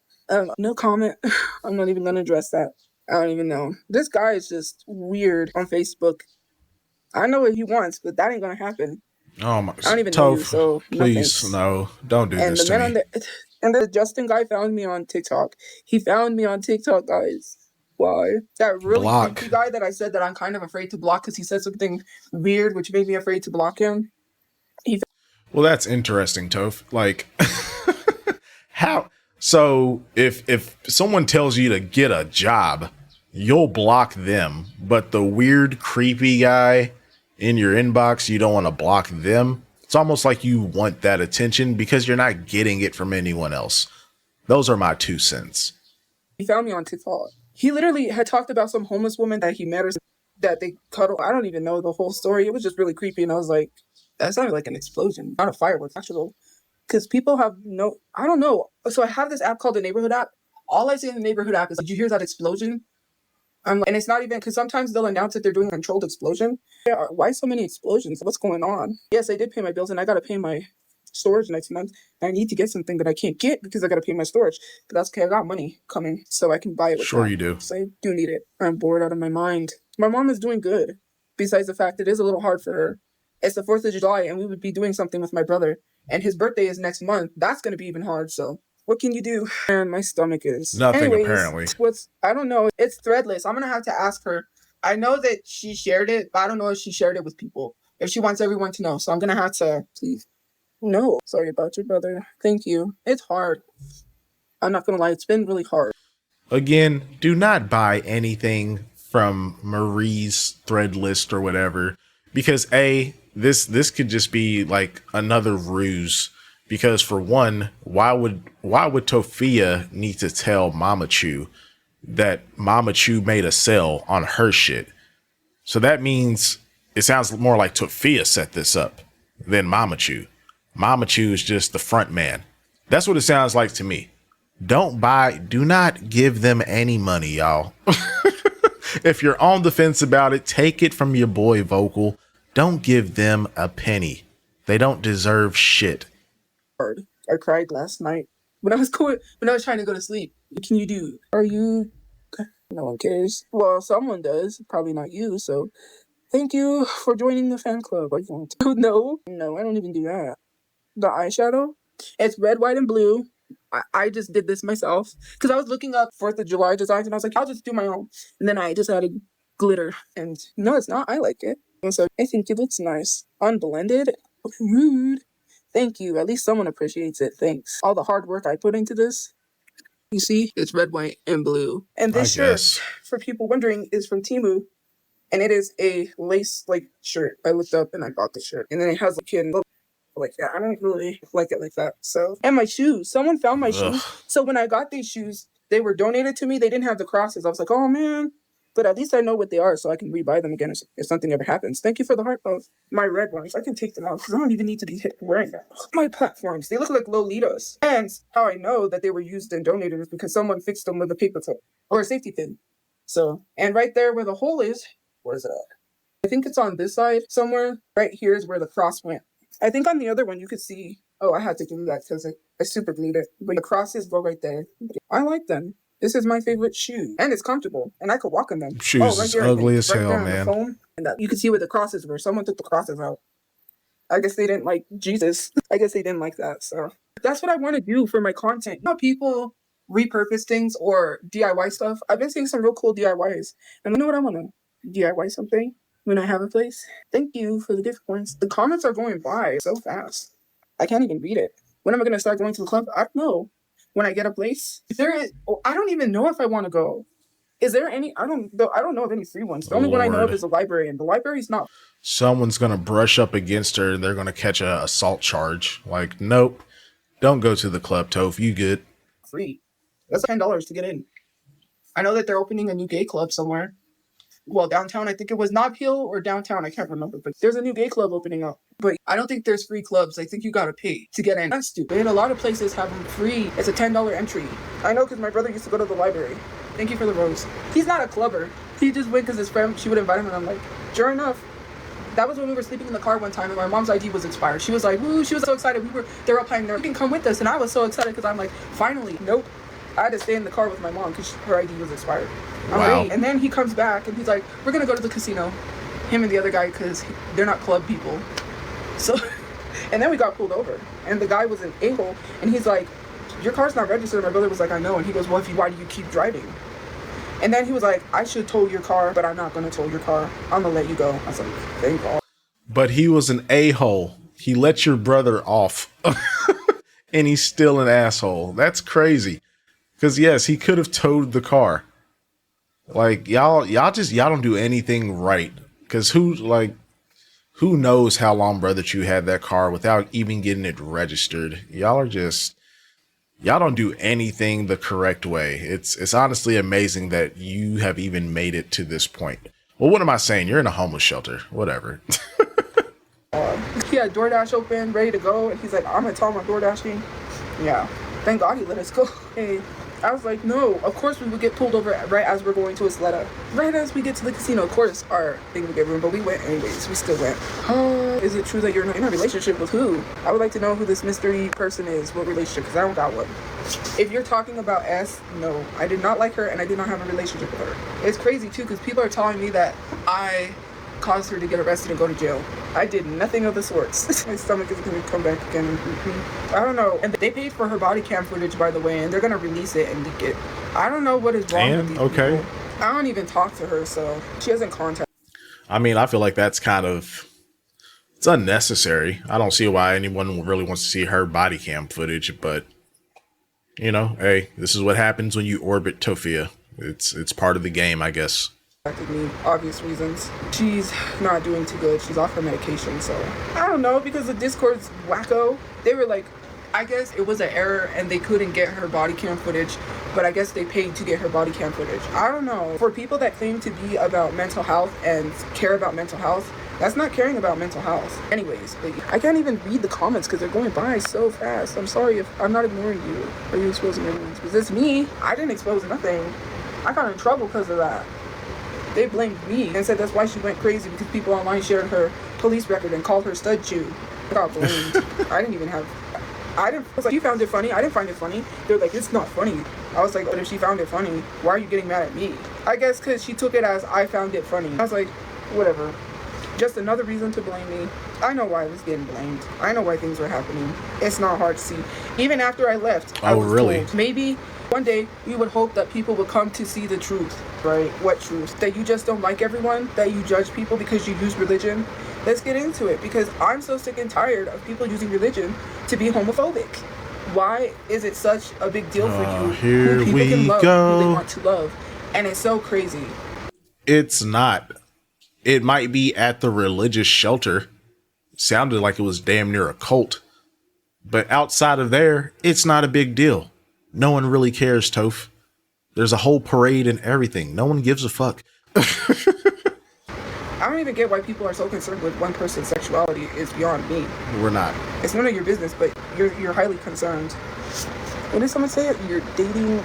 No comment. I'm not even going to address that. I don't even know. This guy is just weird on Facebook. I know what he wants, but that ain't going to happen. Oh my! I don't even know you, so please, no, don't do this to me. And the Justin guy found me on TikTok. He found me on TikTok, guys. Why? That really creepy guy that I said that I'm kind of afraid to block because he said something weird, which made me afraid to block him. Well, that's interesting, Toph. Like, how? So if someone tells you to get a job, you'll block them, but the weird, creepy guy in your inbox, you don't want to block them. It's almost like you want that attention because you're not getting it from anyone else. Those are my 2 cents. He found me on TikTok. He literally had talked about some homeless woman that he met or that they cuddle. I don't even know the whole story. It was just really creepy. And I was like, that sounded like an explosion, not a fireworks, actually. Because people have I don't know. So I have this app called the Neighborhood app. All I say in the Neighborhood app is, did you hear that explosion? And it's not even, because sometimes they'll announce that they're doing a controlled explosion. Why so many explosions? What's going on? Yes, I did pay my bills and I got to pay my storage next month. I need to get something that I can't get because I got to pay my storage. But that's okay. I got money coming so I can buy it with Sure that. You do. So I do need it. I'm bored out of my mind. My mom is doing good. Besides the fact it is a little hard for her. It's the 4th of July and we would be doing something with my brother. And his birthday is next month. That's going to be even hard. So what can you do? And my stomach is nothing. Apparently, I don't know. It's threadless. I'm gonna have to ask her. I know that she shared it, but I don't know if she shared it with people. If she wants everyone to know, so I'm gonna have to. Please, no. Sorry about your brother. Thank you. It's hard. I'm not gonna lie. It's been really hard. Again, do not buy anything from Marie's thread list or whatever, because this could just be like another ruse. Because for one, why would Tophia need to tell Tophiachu that Tophiachu made a sale on her shit? So that means it sounds more like Tophia set this up than Tophiachu. Tophiachu is just the front man. That's what it sounds like to me. Do not give them any money, y'all. If you're on the fence about it, take it from your boy Vokal. Don't give them a penny. They don't deserve shit. I cried last night when I was trying to go to sleep. What can you do? Are you? No one cares. Well, someone does. Probably not you. So, thank you for joining the fan club. Are you going to? No, I don't even do that. The eyeshadow, it's red, white, and blue. I just did this myself because I was looking up 4th of July designs and I was like, I'll just do my own. And then I just added glitter. And no, it's not. I like it. And so I think it looks nice. Unblended. Rude. Thank you. At least someone appreciates it. Thanks. All the hard work I put into this. You see, it's red, white, and blue. And this shirt, for people wondering, is from Temu. And it is a lace like shirt. I looked up and I bought the shirt. And then it has a kid like that. I don't really like it like that. So, and my shoes. Someone found my shoes. So when I got these shoes, they were donated to me. They didn't have the crosses. I was like, oh man. But at least I know what they are, so I can rebuy them again if something ever happens. Thank you for the heart of my red ones. I can take them out because I don't even need to be wearing them. My platforms, they look like Lolitas. And how I know that they were used and donated is because someone fixed them with a paper clip or a safety pin. So, and right there where the hole is, where is it at? I think it's on this side somewhere. Right here is where the cross went. I think on the other one you could see, oh, I had to glue that because I super glued it. But the crosses go right there. I like them. This is my favorite shoe. And it's comfortable. And I could walk in them. Shoes is ugly as hell, man. And you can see where the crosses were. Someone took the crosses out. I guess they didn't like Jesus. I guess they didn't like that. So that's what I want to do for my content. You know, people repurpose things or DIY stuff. I've been seeing some real cool DIYs. And you know what? I want to DIY something when I have a place. Thank you for the gift points. The comments are going by so fast. I can't even read it. When am I going to start going to the club? I don't know. When I get a place, I don't even know if I want to go. Is there any? I don't know of any free ones. The only one I know of is a library, and the library's not. Someone's gonna brush up against her, and they're gonna catch a assault charge. Like, nope, don't go to the club, Toph. You good? Free. That's $10 to get in. I know that they're opening a new gay club somewhere. Well, downtown, I think it was Nob Hill or downtown. I can't remember, but there's a new gay club opening up. But I don't think there's free clubs. I think you gotta pay to get in. That's stupid. A lot of places have them free. It's a $10 entry. I know because my brother used to go to the library. Thank you for the rose. He's not a clubber. He just went because his friend, she would invite him, and I'm like, sure enough. That was when we were sleeping in the car one time, and my mom's ID was expired. She was like, woo, she was so excited. They were playing there. You can come with us, and I was so excited because I'm like, finally, nope. I had to stay in the car with my mom because her ID was expired. Wow. And then he comes back and he's like, we're going to go to the casino. Him and the other guy, because they're not club people. So, and then we got pulled over. And the guy was an a-hole. And he's like, your car's not registered. My brother was like, I know. And he goes, well, why do you keep driving? And then he was like, I should tow your car, but I'm not going to tow your car. I'm going to let you go. I was like, thank God. But he was an a-hole. He let your brother off. And he's still an asshole. That's crazy. Because, yes, he could have towed the car. Like, y'all don't do anything right. Because who knows how long Brother had that car without even getting it registered? Y'all don't do anything the correct way. It's honestly amazing that you have even made it to this point. Well, what am I saying? You're in a homeless shelter. Whatever. He had DoorDash open, ready to go. And he's like, I'm going to tell him I'm DoorDashing. Yeah. Thank God he let us go. Hey. I was like, no, of course we would get pulled over right as we're going to Isleta. Right as we get to the casino, of course our thing would get ruined, but we went anyways. We still went. Is it true that you're in a relationship with who? I would like to know who this mystery person is, what relationship, because I don't got one. If you're talking about S, no, I did not like her and I did not have a relationship with her. It's crazy too, because people are telling me that I caused her to get arrested and go to jail. I did nothing of the sorts. My stomach is going to come back again and eat me. I don't know. And they paid for her body cam footage, by the way, and they're going to release it and leak it. I don't know what is wrong with these people. I don't even talk to her, so she hasn't contacted. I mean, I feel like that's it's unnecessary. I don't see why anyone really wants to see her body cam footage, but, you know, hey, this is what happens when you orbit Tophia. It's part of the game, I guess. Me, obvious reasons. She's not doing too good. She's off her medication, so I don't know, because the Discord's wacko. They were like, I guess it was an error and they couldn't get her body cam footage, but I guess they paid to get her body cam footage. I don't know. For people that claim to be about mental health and care about mental health, that's not caring about mental health. Anyways, I can't even read the comments because they're going by so fast. I'm sorry if I'm not ignoring you. Are you exposing everyone? Because it's me. I didn't expose nothing. I got in trouble because of that. They blamed me and said that's why she went crazy, because people online shared her police record and called her stud chew. I got blamed. I was like, you found it funny? I didn't find it funny. They're like, it's not funny. I was like, but if she found it funny, why are you getting mad at me? I guess because she took it as I found it funny. I was like, whatever. Just another reason to blame me. I know why I was getting blamed. I know why things were happening. It's not hard to see. Even after I left, I Oh, was really? told, maybe one day we would hope that people would come to see the truth, right? What truth? That you just don't like everyone, that you judge people because you use religion. Let's get into it, because I'm so sick and tired of people using religion to be homophobic. Why is it such a big deal for you who people can love, who they want to love? And it's so crazy. It's not. It might be at the religious shelter. Sounded like it was damn near a cult. But outside of there, it's not a big deal. No one really cares, Toph. There's a whole parade and everything. No one gives a fuck. I don't even get why people are so concerned with one person's sexuality. Is beyond me. We're not. It's none of your business, but you're highly concerned. What did someone say? You're dating...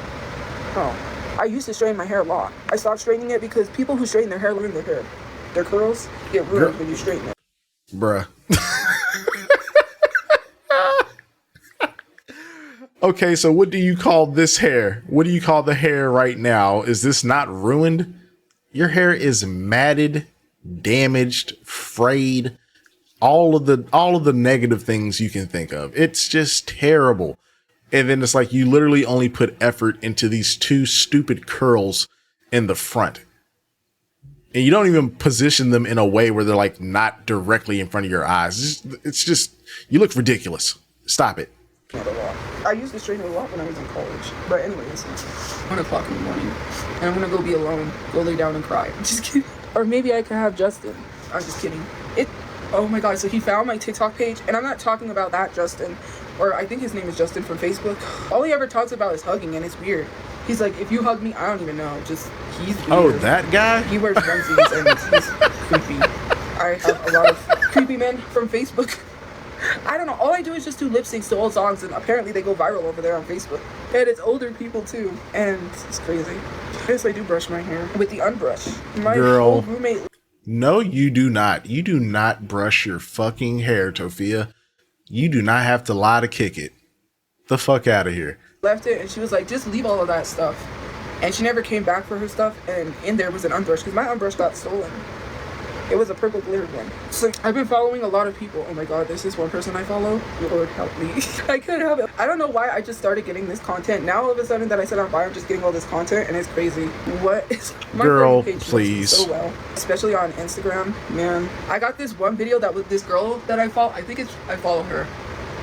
Oh. I used to straighten my hair a lot. I stopped straightening it because people who straighten their hair ruin their hair. Their curls get ruined when you straighten it. Bruh. Okay, so what do you call this hair? What do you call the hair right now? Is this not ruined? Your hair is matted, damaged, frayed, all of the negative things you can think of. It's just terrible. And then it's like you literally only put effort into these two stupid curls in the front. And you don't even position them in a way where they're like not directly in front of your eyes. It's just you look ridiculous. Stop it. I used to straighten a lot when I was in college. But anyways, 1 o'clock in the morning. And I'm gonna go be alone. Go lay down and cry. I'm just kidding. Or maybe I could have Justin. I'm just kidding. Oh my god, so he found my TikTok page. And I'm not talking about that Justin. Or I think his name is Justin from Facebook. All he ever talks about is hugging, and it's weird. He's like, if you hug me, I don't even know. Just, he's weird. Oh, that guy? He wears onesies and he's creepy. I have a lot of creepy men from Facebook. I don't know. All I do is just do lip syncs to old songs, and apparently they go viral over there on Facebook. And it's older people too, and it's crazy. Yes, I do brush my hair with the unbrush. My old roommate. No, you do not. You do not brush your fucking hair, Tophia. You do not have to lie to kick it. The fuck out of here. Left it, and she was like, just leave all of that stuff. And she never came back for her stuff, and in there was an unbrush, because my unbrush got stolen. It was a purple glittered one. So I've been following a lot of people. Oh my god, this is one person I follow. Lord help me. I couldn't help it. I don't know why I just started getting this content. Now all of a sudden that I said I'm fire, I'm just getting all this content, and it's crazy. What is my girl, page please. So well, especially on Instagram, man. I got this one video that was this girl that I follow. I follow her.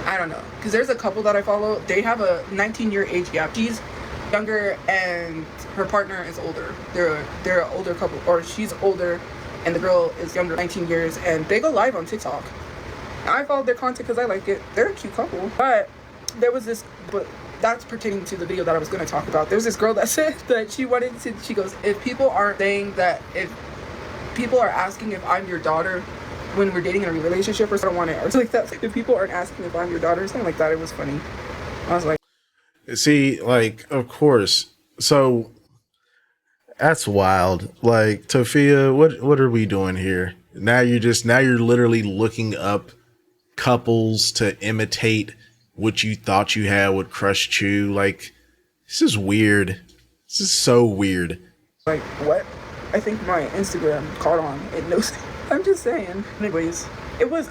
I don't know, because there's a couple that I follow. They have a 19-year age gap. She's younger and her partner is older. They're an older couple, or she's older and the girl is younger, 19 years, and they go live on TikTok. I followed their content because I like it. They're a cute couple. But there was this, but that's pertaining to the video that I was going to talk about. There's this girl that said that she goes, if people aren't saying that, if people are asking if I'm your daughter when we're dating in a relationship or something, I don't want it, or something like that. If people aren't asking if I'm your daughter, something like that, it was funny. I was like, see, like, of course. So that's wild. Like, Tophia, what are we doing here? Now you're literally looking up couples to imitate what you thought you had with Crush Chew. Like, this is weird. This is so weird. Like, what? I think my Instagram caught on. It knows. I'm just saying. Anyways,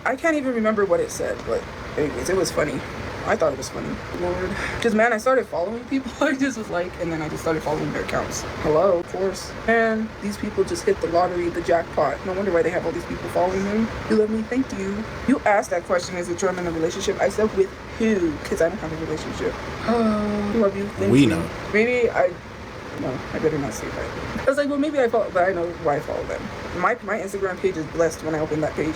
I can't even remember what it said, but anyways, it was funny. I thought it was funny. Lord. Because, man, I started following people. I just was like, and then I just started following their accounts. Hello, of course. And these people just hit the lottery, the jackpot. No wonder why they have all these people following them. You love me? Thank you. You asked that question, is it true I'm in a relationship? I said, with who? Because I don't have a relationship. I love you. Thank you. Know. Maybe no, I better not say that. I was like, well, maybe I follow, but I know why I follow them. My Instagram page is blessed when I open that page.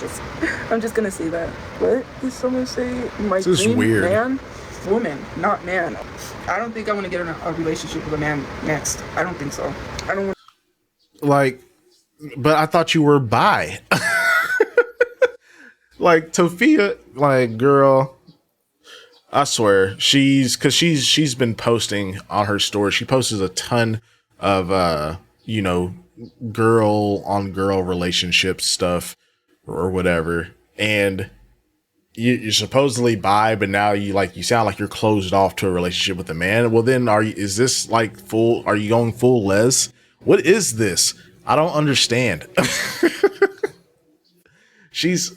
I'm just gonna say that. What did someone say? My dream man, woman, not man. I don't think I want to get in a relationship with a man next. I don't think so. I don't want. Like, but I thought you were bi. Like, Tophia, like, girl. I swear, she's been posting on her story. She posts a ton of, girl on girl relationship stuff or whatever. And you're supposedly bi, but now you sound like you're closed off to a relationship with a man. Well, then are you going full les? What is this? I don't understand. She's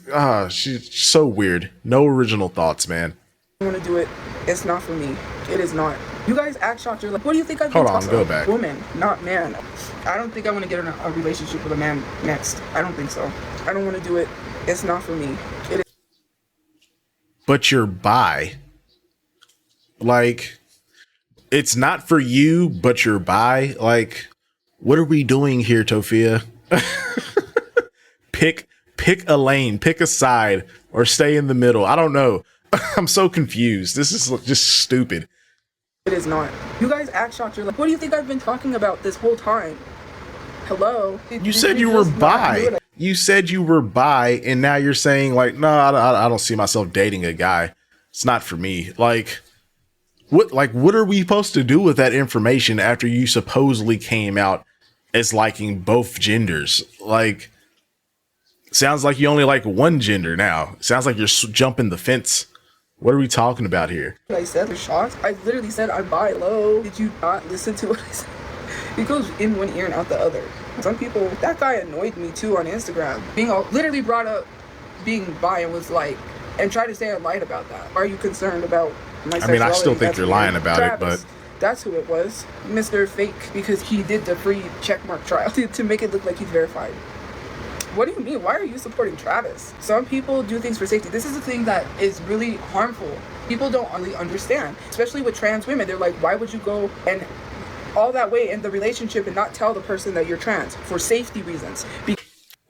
so weird. No original thoughts, man. to do it It's not for me. It is not. You guys act shocked. You're like, what do you think I've been talking about? Go back. Woman, not man. I don't think I want to get in a relationship with a man next. I don't think so. I don't want to do it. It's not for me. It is. But you're bi. Like, it's not for you, but you're bi. Like, what are we doing here, Tophia? Pick a lane, pick a side, or stay in the middle. I don't know. I'm so confused. This is just stupid. It is not. You guys act shocked. You're like, what do you think I've been talking about this whole time? Hello? You said you were bi. You said you were bi, and now you're saying, like, no, I don't see myself dating a guy. It's not for me. Like, what are we supposed to do with that information after you supposedly came out as liking both genders? Like, sounds like you only like one gender now. Sounds like you're jumping the fence. What are we talking about here? I said the shots. I literally said I'm bi. Low. Did you not listen to what I said? It goes in one ear and out the other. Some people, that guy annoyed me too on Instagram. Literally brought up being bi and was like, and tried to say I lied about that. Are you concerned about my sexuality? I mean, I still think you're lying about Travis, it, but that's who it was. Mr. Fake, because he did the free checkmark trial to make it look like he's verified. What do you mean? Why are you supporting Travis? Some people do things for safety. This is a thing that is really harmful. People don't really understand, especially with trans women. They're like, why would you go and all that way in the relationship and not tell the person that you're trans for safety reasons?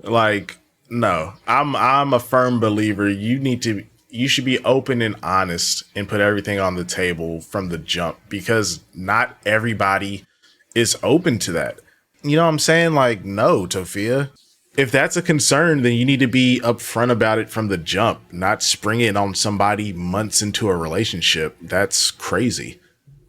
Like, no, I'm a firm believer. You should be open and honest and put everything on the table from the jump, because not everybody is open to that. You know what I'm saying? Like, no, Tophia. If that's a concern, then you need to be upfront about it from the jump, not spring it on somebody months into a relationship. That's crazy.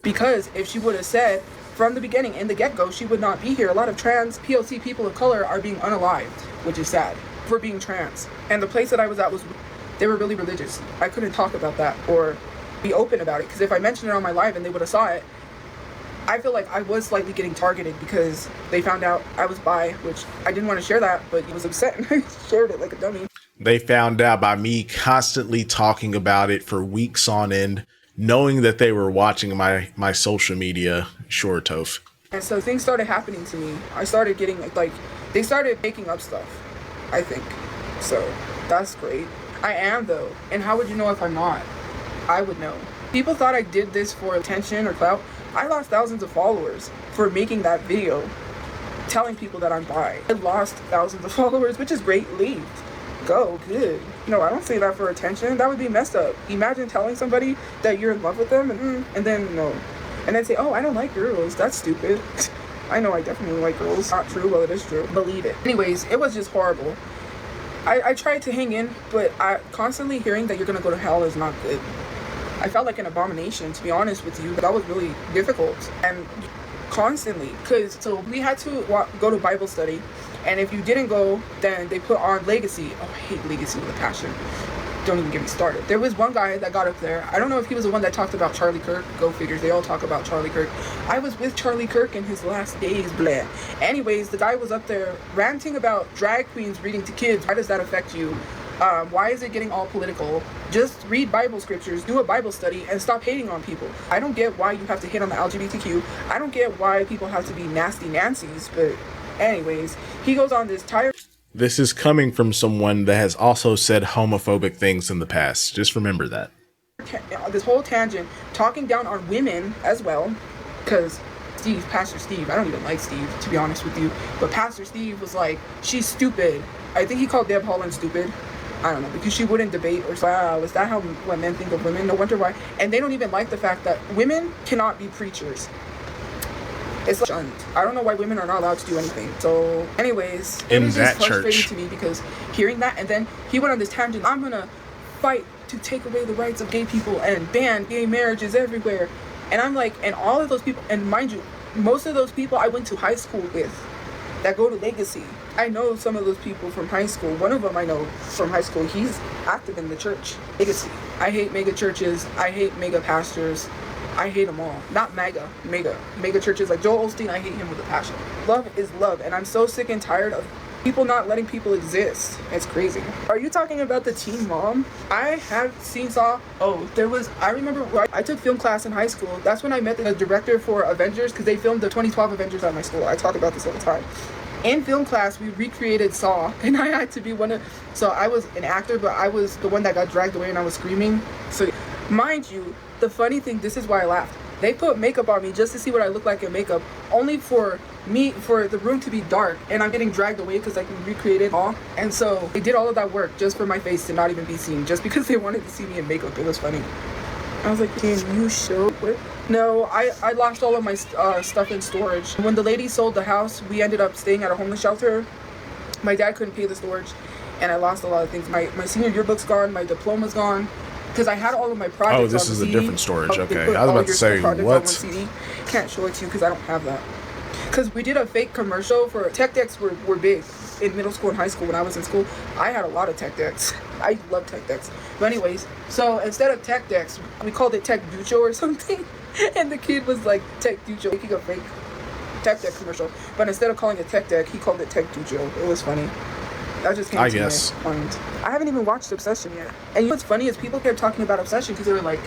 Because if she would have said from the beginning, in the get-go, she would not be here. A lot of trans POC people of color are being unalived, which is sad, for being trans. And the place that I was at they were really religious. I couldn't talk about that or be open about it, because if I mentioned it on my live and they would have saw it, I feel like I was slightly getting targeted because they found out I was bi, which I didn't want to share that, but he was upset and I shared it like a dummy. They found out by me constantly talking about it for weeks on end, knowing that they were watching my social media. Sure, Toph. And so things started happening to me. I started getting like, they started making up stuff, I think. So that's great. I am though. And how would you know if I'm not? I would know. People thought I did this for attention or clout. I lost thousands of followers for making that video telling people that I'm bi. I lost thousands of followers, which is great. Leave. Go. Good. No, I don't say that for attention. That would be messed up. Imagine telling somebody that you're in love with them and then no. And then say, oh, I don't like girls. That's stupid. I know I definitely like girls. Not true. Well, it is true. Believe it. Anyways, it was just horrible. I tried to hang in, but constantly hearing that you're going to go to hell is not good. I felt like an abomination, to be honest with you. That was really difficult. And constantly, so we had to go to Bible study. And if you didn't go, then they put on Legacy. Oh, I hate Legacy with a passion. Don't even get me started. There was one guy that got up there. I don't know if he was the one that talked about Charlie Kirk. Go figures. They all talk about Charlie Kirk. I was with Charlie Kirk in his last days, blah. Anyways, the guy was up there ranting about drag queens reading to kids. How does that affect you? Why is it getting all political? Just read Bible scriptures, do a Bible study, and stop hating on people. I don't get why you have to hit on the LGBTQ. I don't get why people have to be nasty Nancys, but anyways, he goes on this tire. This is coming from someone that has also said homophobic things in the past. Just remember that. This whole tangent, talking down on women as well, because Pastor Steve, I don't even like Steve, to be honest with you, but Pastor Steve was like, she's stupid. I think he called Deb Holland stupid. I don't know, because she wouldn't debate or wow, is that how men think of women? No wonder why. And they don't even like the fact that women cannot be preachers. It's like, I don't know why women are not allowed to do anything. So anyways, it was just frustrating to me because hearing that, and then he went on this tangent, I'm gonna fight to take away the rights of gay people and ban gay marriages everywhere. And I'm like, and all of those people, and mind you, most of those people I went to high school with that go to Legacy. I know some of those people from high school. One of them I know from high school. He's active in the church. Legacy. I hate mega churches. I hate mega pastors. I hate them all. Not mega. Mega churches like Joel Osteen. I hate him with a passion. Love is love. And I'm so sick and tired of People not letting people exist. It's crazy. Are you talking about the Teen Mom? I have seen Saw. Oh, I remember I took film class in high school. That's when I met the director for Avengers, because they filmed the 2012 Avengers at my school. I talk about this all the time. In film class, we recreated Saw, and I had to be so I was an actor, but I was the one that got dragged away and I was screaming. So, mind you, the funny thing, this is why I laughed. They put makeup on me just to see what I look like in makeup, only for the room to be dark, and I'm getting dragged away because I can recreate it all. And so they did all of that work just for my face to not even be seen, just because they wanted to see me in makeup. It was funny. I was like, can you show what? No, I lost all of my stuff in storage. When the lady sold the house, we ended up staying at a homeless shelter. My dad couldn't pay the storage, and I lost a lot of things. My senior yearbook's gone, my diploma's gone. Because I had all of my projects. Oh, this on is the a CD. different storage. Okay, Put I was all about to your say projects on what. one CD. Can't show it to you because I don't have that. Because we did a fake commercial for tech decks were big in middle school and high school. When I was in school, I had a lot of tech decks. I love tech decks. But anyways, so instead of tech decks, we called it Tech Ducho or something. And the kid was like, Tech Ducho, making a fake tech deck commercial. But instead of calling it tech deck, he called it Tech Ducho. It was funny. That just came to guess. my mind. I haven't even watched Obsession yet. And what's funny is people kept talking about Obsession because they were like,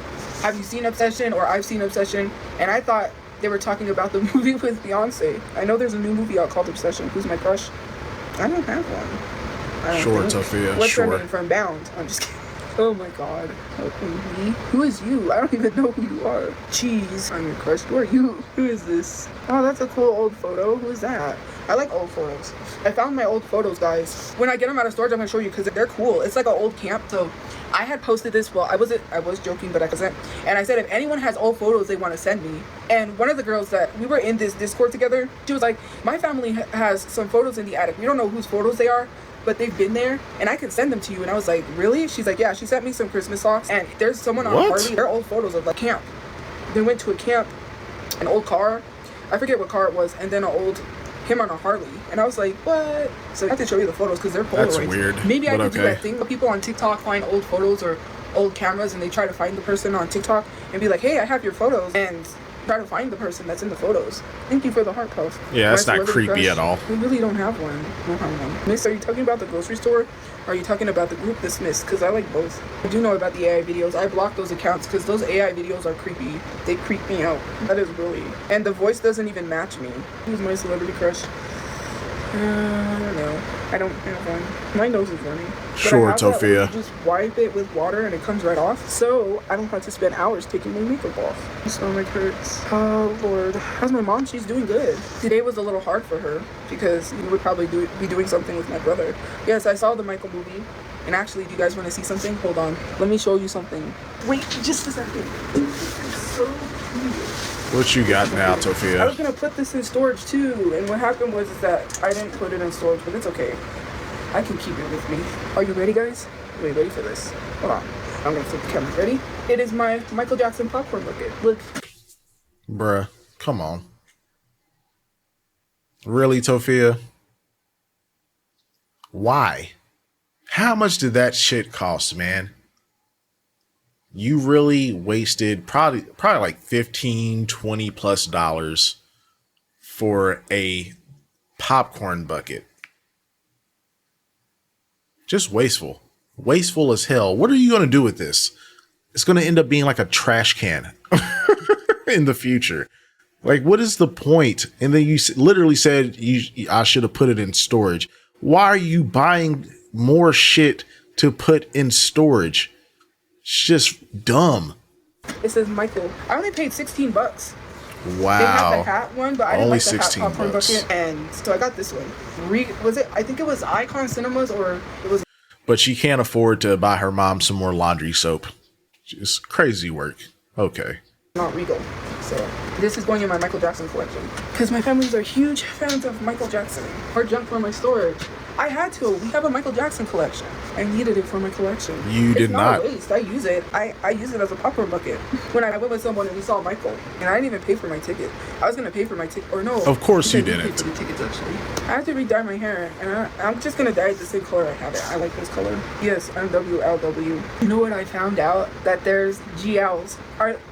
have you seen Obsession? Or I've seen Obsession. And I thought they were talking about the movie with Beyonce. I know there's a new movie out called Obsession. Who's my crush? I don't have one. I don't Sure, think. Tophia, What's sure. her name from Bound? I'm just kidding. Oh my god. Me? Who is you? I don't even know who you are. Jeez. I'm your crush. Who are you? Who is this? Oh, that's a cool old photo. Who is that? I like old photos. I found my old photos, guys. When I get them out of storage, I'm gonna show you because they're cool. It's like an old camp. So I had posted this. Well, I was joking, but I wasn't. And I said, if anyone has old photos they want to send me. And one of the girls that we were in this Discord together, she was like, my family has some photos in the attic. We don't know whose photos they are, but they've been there and I can send them to you. And I was like, really? She's like, yeah. She sent me some Christmas socks, and there's someone on Harley. They're old photos of like camp. They went to a camp, an old car. I forget what car it was, and then him on a Harley. And I was like, what? So I have to show you the photos because they're Polaroids. That's weird. Maybe I could okay. do that thing where people on TikTok find old photos or old cameras and they try to find the person on TikTok and be like, hey, I have your photos, and try to find the person that's in the photos. Thank you for the heart post. Yeah, that's not creepy at all. We really don't have one. We don't have one. Miss, are you talking about the grocery store? Or are you talking about the group dismissed? Because I like both. I do know about the AI videos. I blocked those accounts because those AI videos are creepy. They creep me out. That is really. And the voice doesn't even match me. Who's my celebrity crush? I don't know. I don't have one. My nose is running. Sure, Tophia. Just wipe it with water and it comes right off. So I don't have to spend hours taking my makeup off. My stomach hurts. Oh Lord. How's my mom? She's doing good. Today was a little hard for her because we would probably be doing something with my brother. Yes, I saw the Michael movie. And actually, do you guys want to see something? Hold on. Let me show you something. Wait, just a second. It's so cute. What you got now, I was Tophia? gonna put this in storage too, and what happened was that I didn't put it in storage, but it's okay. I can keep it with me. Are you ready, guys? Wait, ready for this? Hold on. I'm gonna flip the camera. Ready? It is my Michael Jackson popcorn bucket. Look. Bruh, come on. Really, Tophia? Why? How much did that shit cost, man? You really wasted probably like 15, 20 plus dollars for a popcorn bucket. Just wasteful. Wasteful as hell. What are you going to do with this? It's going to end up being like a trash can in the future. Like, what is the point? And then you literally said I should have put it in storage. Why are you buying more shit to put in storage? It's just dumb. It says Michael. I only paid $16. Wow. They have the hat one, but I didn't Only like the hat popcorn $16. bucket, and so I got this one. Was it? I think it was Icon Cinemas, or it was. But she can't afford to buy her mom some more laundry soap. Just crazy work. Okay. Not Regal. So this is going in my Michael Jackson collection because my families are huge fans of Michael Jackson. Or junk for my storage. I had to. We have a Michael Jackson collection. I needed it for my collection. You did not. It's not a waste. I use it. I use it as a popcorn bucket. When I went with someone and we saw Michael, and I didn't even pay for my ticket. I was gonna pay for my ticket, or no? Of course you I didn't didn't. pay for the tickets actually. I have to re-dye my hair, and I'm just gonna dye it the same color I have it. I like this color. Yes, I'm WLW. You know what I found out? That there's GLs.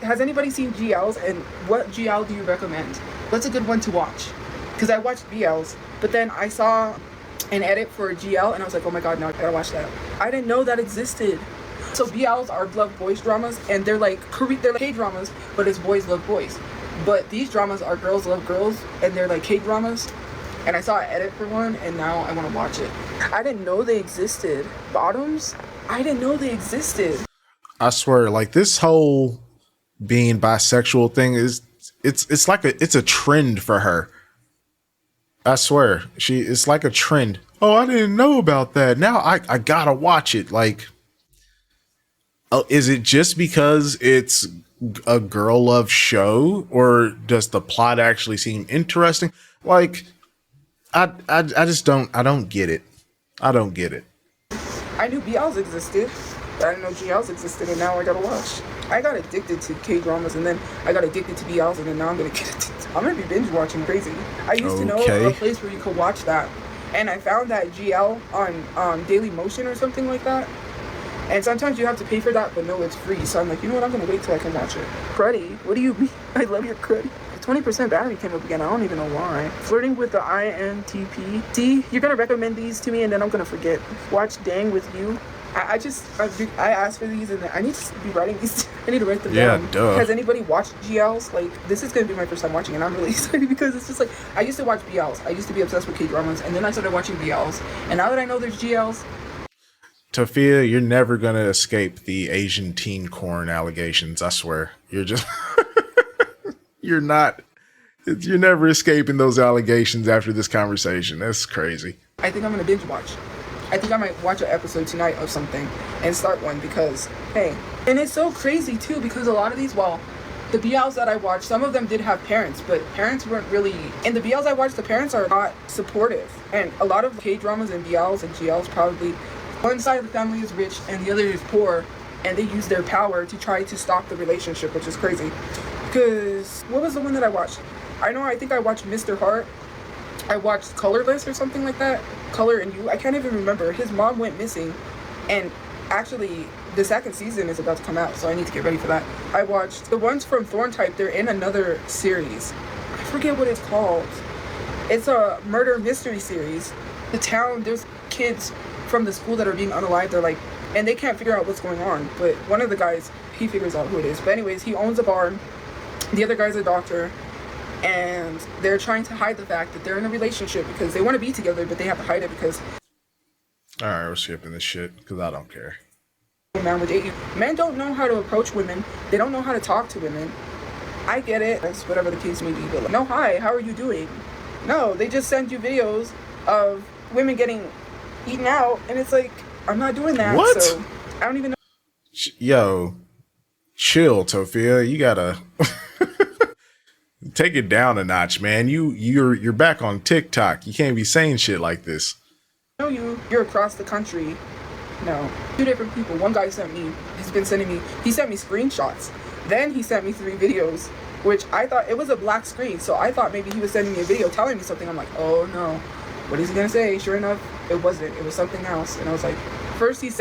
Has anybody seen GLs? And what GL do you recommend? What's a good one to watch? Because I watched BLs, but then I saw and edit for GL, and I was like, oh my god, now I gotta watch that. I didn't know that existed. So BLs are love boys dramas, and they're like K-dramas, but it's boys love boys. But these dramas are girls love girls, and they're like K-dramas. And I saw an edit for one, and now I want to watch it. I didn't know they existed. Bottoms? I didn't know they existed. I swear, like this whole being bisexual thing is it's like it's a trend for her. I swear, it's like a trend. Oh, I didn't know about that. Now I gotta watch it. Like, oh, is it just because it's a girl love show, or does the plot actually seem interesting? Like, I just don't get it. I don't get it. I knew BLs existed, but I didn't know GLs existed, and now I gotta watch. I got addicted to K-dramas, and then I got addicted to BLs, and then now I'm gonna get addicted. I'm gonna be binge watching crazy. I used to know a place where you could watch that, and I found that GL on Daily Motion or something like that. And sometimes you have to pay for that, but no, it's free. So I'm like, you know what? I'm gonna wait till I can watch it. Cruddy, what do you mean? I love your cruddy. 20% battery came up again. I don't even know why. Flirting with the INTP. See, you're gonna recommend these to me, and then I'm gonna forget. Watch Dang with You. I asked for these, and I need to be writing these. I need to write them down. Yeah, duh. Has anybody watched GLs? Like, this is gonna be my first time watching, and I'm really excited because it's just like, I used to watch BLs. I used to be obsessed with K-dramas, and then I started watching BLs. And now that I know there's GLs, Tophia, you're never gonna escape the Asian teen corn allegations. I swear, you're just you're never escaping those allegations after this conversation. That's crazy. I think I'm gonna binge watch. I think I might watch an episode tonight of something and start one because, hey. And it's so crazy too because a lot of these, well, the BLs that I watched, some of them did have parents, but parents weren't really, in the BLs I watched, the parents are not supportive. And a lot of K-dramas and BLs and GLs probably, one side of the family is rich and the other is poor, and they use their power to try to stop the relationship, which is crazy. Because, what was the one that I watched? I think I watched Mr. Heart. I watched Colorless or something like that. Color and You. I can't even remember. His mom went missing. And actually, the second season is about to come out, so I need to get ready for that. I watched the ones from Thorn Type. They're in another series. I forget what it's called. It's a murder mystery series. The town, there's kids from the school that are being unalived. They're like, and they can't figure out what's going on. But one of the guys, he figures out who it is. But anyways, he owns a barn. The other guy's a doctor. And they're trying to hide the fact that they're in a relationship because they want to be together, but they have to hide it because... Alright, we're skipping this shit because I don't care. Man would date you. Men don't know how to approach women. They don't know how to talk to women. I get it. That's whatever the case may be. But like, no, hi, how are you doing? No, they just send you videos of women getting eaten out, and it's like, I'm not doing that. What? So I don't even know. Yo, chill, Tophia. You gotta take it down a notch, man. You're back on TikTok. You can't be saying shit like this. No, you're across the country. No, 2 different people. One guy sent me. He sent me screenshots. Then he sent me 3 videos, which I thought it was a black screen. So I thought maybe he was sending me a video telling me something. I'm like, oh no, what is he gonna say? Sure enough, it wasn't. It was something else. And I was like, first he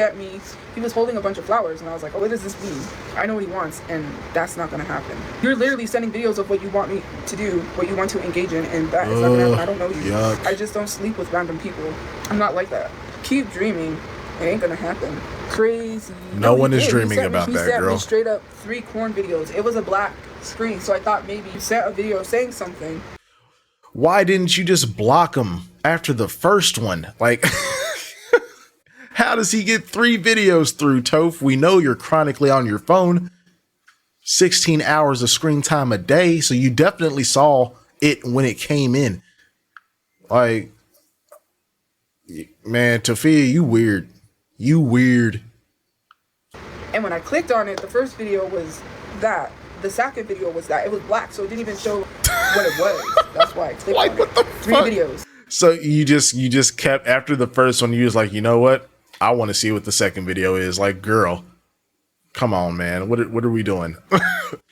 was holding a bunch of flowers, and I was like, oh, what does this mean? I know what he wants, and that's not gonna happen. You're literally sending videos of what you want me to do, what you want to engage in, and that is not gonna happen. I don't know you. Yuck. I just don't sleep with random people. I'm not like that. Keep dreaming. It ain't gonna happen. Crazy. No one is dreaming about that, girl. He sent me straight up 3 corn videos. It was a black screen, so I thought maybe you sent a video saying something. Why didn't you just block him after the first one? Like, how does he get 3 videos through, Toph? We know you're chronically on your phone. 16 hours of screen time a day, so you definitely saw it when it came in. Like, man, Tophia, you weird. You weird. And when I clicked on it, the first video was that. The second video was that. It was black, so it didn't even show what it was. That's why I clicked like, on what it. the 3 fuck? videos. So you just kept, after the first one, you was like, you know what? I want to see what the second video is. Like, girl, come on, man. What are we doing?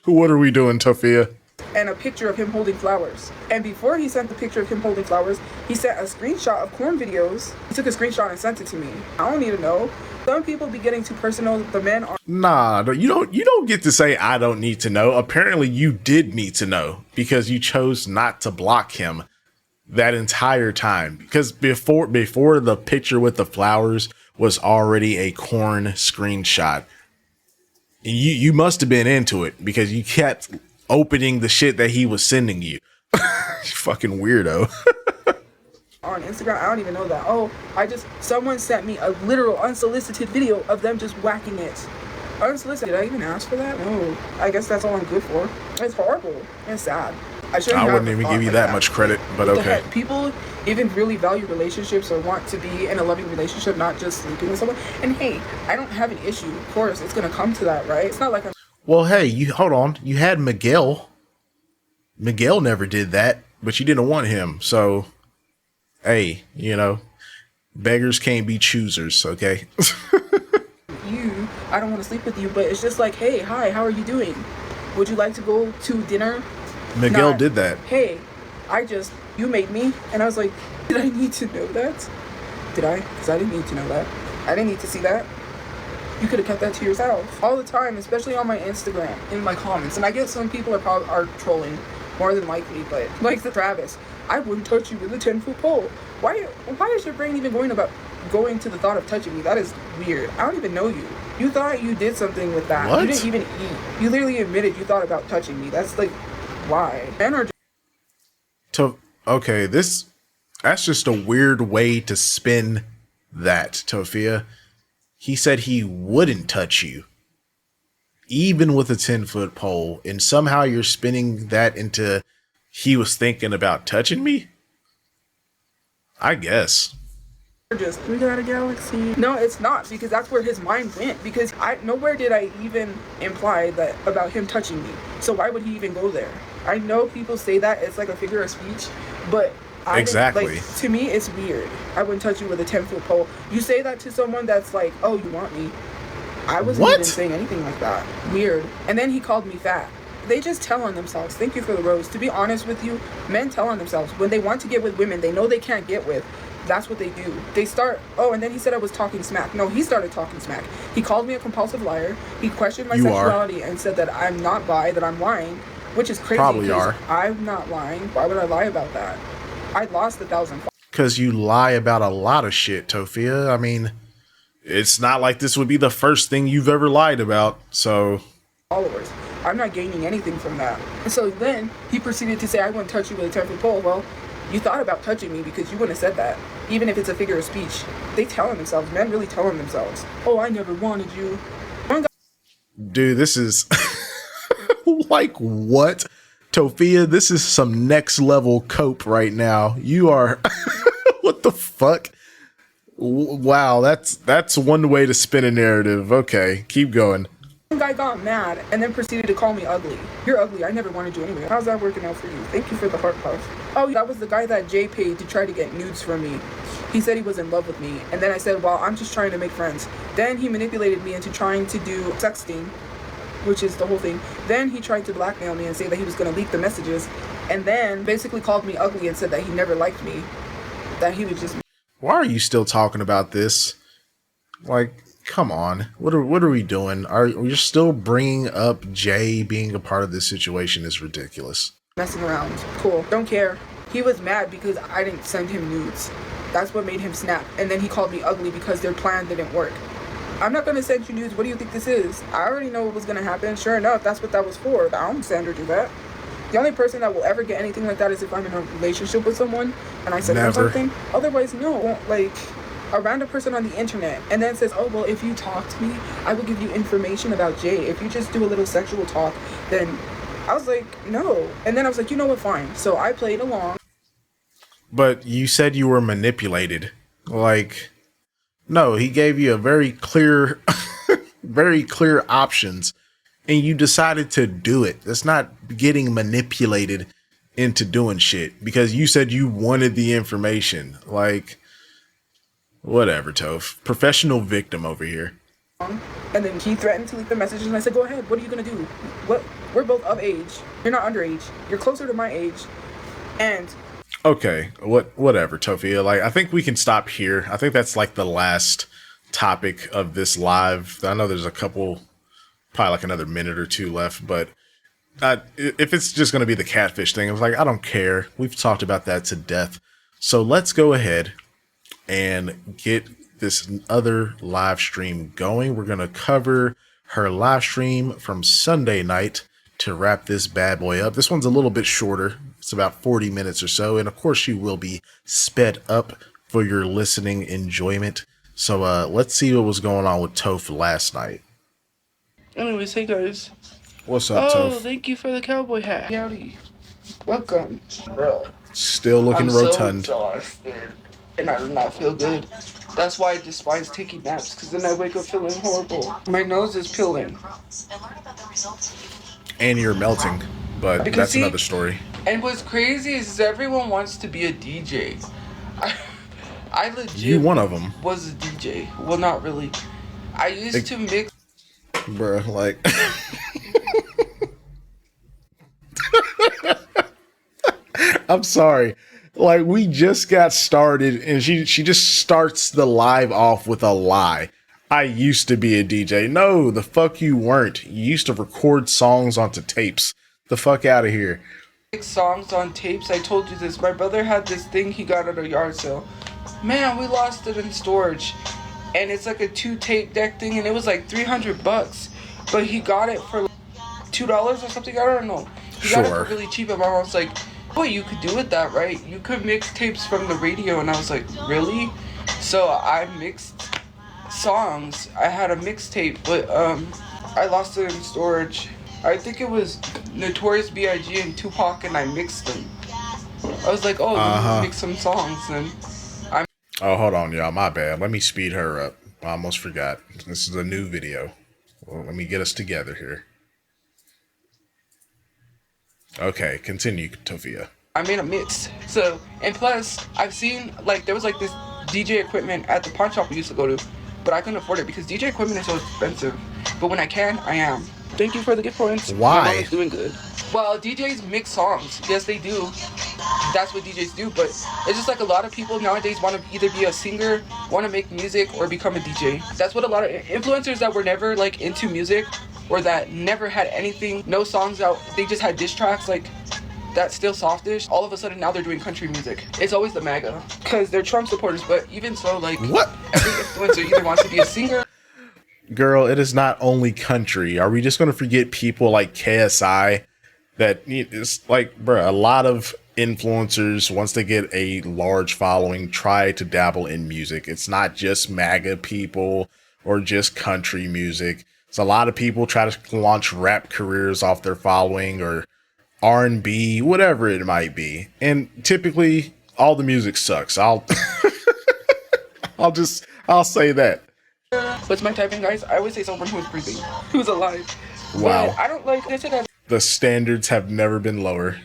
What are we doing, Tophia? And a picture of him holding flowers. And before he sent the picture of him holding flowers, he sent a screenshot of corn videos. He took a screenshot and sent it to me. I don't need to know. Some people be getting too personal. The men are... Nah, you don't get to say I don't need to know. Apparently you did need to know because you chose not to block him. that entire time, because before the picture with the flowers was already a corn screenshot. You must have been into it because you kept opening the shit that he was sending you. Fucking weirdo. On Instagram, I don't even know that. Oh, someone sent me a literal unsolicited video of them just whacking it. Unsolicited. Did I even ask for that? No. I guess that's all I'm good for. It's horrible. It's sad. I wouldn't even give you that much credit, but okay. People even really value relationships or want to be in a loving relationship, not just sleeping with someone. And hey, I don't have an issue. Of course, it's gonna come to that, right? It's not like I'm. Well, hey, you hold on. You had Miguel. Miguel never did that, but you didn't want him. So, hey, beggars can't be choosers, okay? I don't want to sleep with you, but it's just like, hey, hi, how are you doing? Would you like to go to dinner? Miguel did that. Hey, you made me. And I was like, did I need to know that? Did I? Because I didn't need to know that. I didn't need to see that. You could have kept that to yourself. All the time, especially on my Instagram, in my comments. And I guess some people are trolling, more than likely, but like the Travis, I wouldn't touch you with a 10-foot pole. Why is your brain even going to the thought of touching me? That is weird. I don't even know you. You thought you did something with that. What? You didn't even eat. You literally admitted you thought about touching me. That's like, why? Men are okay, that's just a weird way to spin that, Tophia. He said he wouldn't touch you, even with a 10-foot pole, and somehow you're spinning that into he was thinking about touching me? I guess. We got a galaxy. No, it's not, because that's where his mind went. Because nowhere did I even imply that about him touching me. So why would he even go there? I know people say that it's like a figure of speech, but exactly. To me, it's weird. I wouldn't touch you with a 10-foot pole. You say that to someone that's like, oh, you want me? I wasn't even saying anything like that. Weird. And then he called me fat. They just tell on themselves. Thank you for the rose. To be honest with you, men tell on themselves. When they want to get with women they know they can't get with, that's what they do. They start, and then he said I was talking smack. No, he started talking smack. He called me a compulsive liar. He questioned my sexuality and said that I'm not bi, that I'm lying, which is crazy. Probably are. I'm not lying. Why would I lie about that? I lost 1,000. Because you lie about a lot of shit, Tophia. I mean, it's not like this would be the first thing you've ever lied about, so... Followers. I'm not gaining anything from that. And so then he proceeded to say I wouldn't touch you with a 10-foot pole. Well, you thought about touching me because you wouldn't have said that. Even if it's a figure of speech. They tell on themselves. Men really tell on themselves. Oh, I never wanted you. Dude, this is... like, what? Tophia, this is some next level cope right now. You are... what the fuck? Wow, that's one way to spin a narrative. Okay, keep going. One guy got mad and then proceeded to call me ugly. You're ugly. I never wanted you anyway. How's that working out for you? Thank you for the heart puff. Oh, that was the guy that Jay paid to try to get nudes from me. He said he was in love with me. And then I said, well, I'm just trying to make friends. Then he manipulated me into trying to do sexting, which is the whole thing. Then he tried to blackmail me and say that he was going to leak the messages. And then basically called me ugly and said that he never liked me. That he was just... Why are you still talking about this? Like... Come on, what are we doing? Are we still bringing up Jay being a part of this situation? Is ridiculous. Messing around. Cool. Don't care. He was mad because I didn't send him nudes. That's what made him snap. And then he called me ugly because their plan didn't work. I'm not going to send you nudes. What do you think this is? I already know what was going to happen. Sure enough, that's what that was for. I don't send her do that. The only person that will ever get anything like that is if I'm in a relationship with someone and I send them something. Otherwise, no. Like... a random person on the internet and then says, oh, well, if you talk to me, I will give you information about Jay. If you just do a little sexual talk, then I was like, no. And then I was like, you know what, fine. So I played along. But you said you were manipulated. Like, no, he gave you a very clear, very clear options and you decided to do it. That's not getting manipulated into doing shit because you said you wanted the information. Like, whatever, Toph. Professional victim over here. And then he threatened to leak the messages, and I said, go ahead. What are you going to do? What? We're both of age. You're not underage. You're closer to my age. And... okay, whatever, Tophia. Like, I think we can stop here. I think that's like the last topic of this live. I know there's a couple, probably like another minute or two left, but If it's just going to be the catfish thing, I was like, I don't care. We've talked about that to death. So let's go ahead and get this other live stream going. We're going to cover her live stream from Sunday night to wrap this bad boy up. This one's a little bit shorter. It's about 40 minutes or so. And of course, she will be sped up for your listening enjoyment. So let's see what was going on with Toph last night. Anyways, hey guys. What's up, Toph? Oh, thank you for the cowboy hat. Howdy. Welcome. Bro. Still looking rotund. So exhausted, and I do not feel good. That's why I despise taking naps, because then I wake up feeling horrible. My nose is peeling. And you're melting, but Because that's see, another story. And what's crazy is everyone wants to be a DJ. I legit You one of them. was a DJ. Well, not really. I used to mix. Bruh, like... I'm sorry. Like, we just got started, and she just starts the live off with a lie. I used to be a DJ. No, the fuck you weren't. You used to record songs onto tapes. The fuck out of here. Songs on tapes. I told you this. My brother had this thing he got at a yard sale. Man, we lost it in storage. And it's like a 2-tape deck thing, and it was like $300. But he got it for like $2 or something. I don't know. He got it for really cheap, and my mom was like, "Boy, you could do with that, right? You could mix tapes from the radio." And I was like, "Really?" So I mixed songs. I had a mixtape, but I lost it in storage. I think it was Notorious B.I.G. and Tupac, and I mixed them. I was like, "Oh, let me mix some songs." And oh, hold on, y'all. My bad. Let me speed her up. I almost forgot. This is a new video. Well, let me get us together here. Okay, continue, Tophia. I made a mix. So, and plus, I've seen, like, there was, like, this DJ equipment at the pawn shop we used to go to, but I couldn't afford it because DJ equipment is so expensive. But when I can, I am. Thank you for the gift points. Why? My mom is doing good. Well, DJs mix songs. Yes, they do. That's what DJs do, but it's just like a lot of people nowadays want to either be a singer, want to make music, or become a DJ. That's what a lot of influencers that were never, like, into music, or that never had anything, no songs out, they just had diss tracks, like, that's still softish. All of a sudden now they're doing country music. It's always the MAGA, because they're Trump supporters, but even so, like, what? Every influencer either wants to be a singer. Girl, it is not only country. Are we just going to forget people like KSI? That it's like, bruh, a lot of influencers, once they get a large following, try to dabble in music. It's not just MAGA people or just country music. It's a lot of people try to launch rap careers off their following, or R&B, whatever it might be. And typically all the music sucks. I'll say that. What's my typing, guys? I always say someone who's breathing, who's alive. Wow. But I don't like this. The standards have never been lower.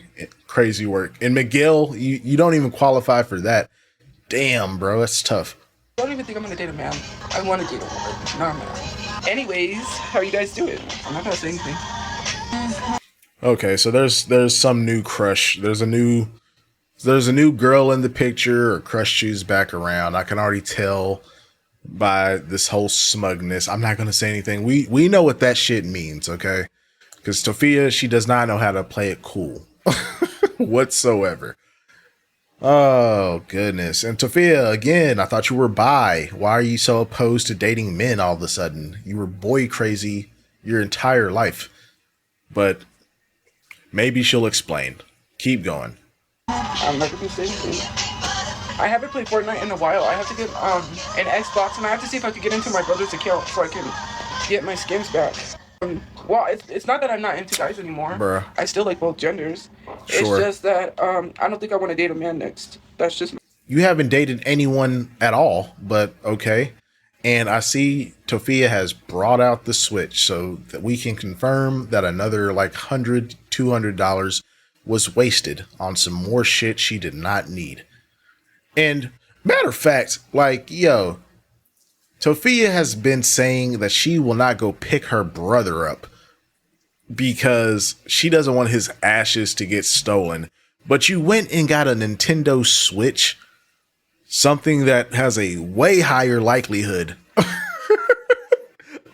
Crazy work. And McGill, you don't even qualify for that. Damn, bro, that's tough. I don't even think I'm gonna date a man. I want to date a woman, not a man. Anyways, how are you guys doing? I'm not gonna say anything. Okay, so there's some new crush. There's a new girl in the picture, or crush choose back around. I can already tell by this whole smugness. I'm not gonna say anything. We know what that shit means, okay? Because Tophia, she does not know how to play it cool whatsoever. Oh, goodness. And Tophia, again, I thought you were bi. Why are you so opposed to dating men all of a sudden? You were boy crazy your entire life. But maybe she'll explain. Keep going. I'm not gonna say anything. I haven't played Fortnite in a while. I have to get an Xbox, and I have to see if I can get into my brother's account so I can get my skins back. Well, it's not that I'm not into guys anymore. Bruh. I still like both genders. Sure. It's just that I don't think I want to date a man next. That's just... You haven't dated anyone at all, but okay. And I see Tophia has brought out the Switch so that we can confirm that another like $100, $200 was wasted on some more shit she did not need. And matter of fact, like, yo, Tophia has been saying that she will not go pick her brother up because she doesn't want his ashes to get stolen. But you went and got a Nintendo Switch, something that has a way higher likelihood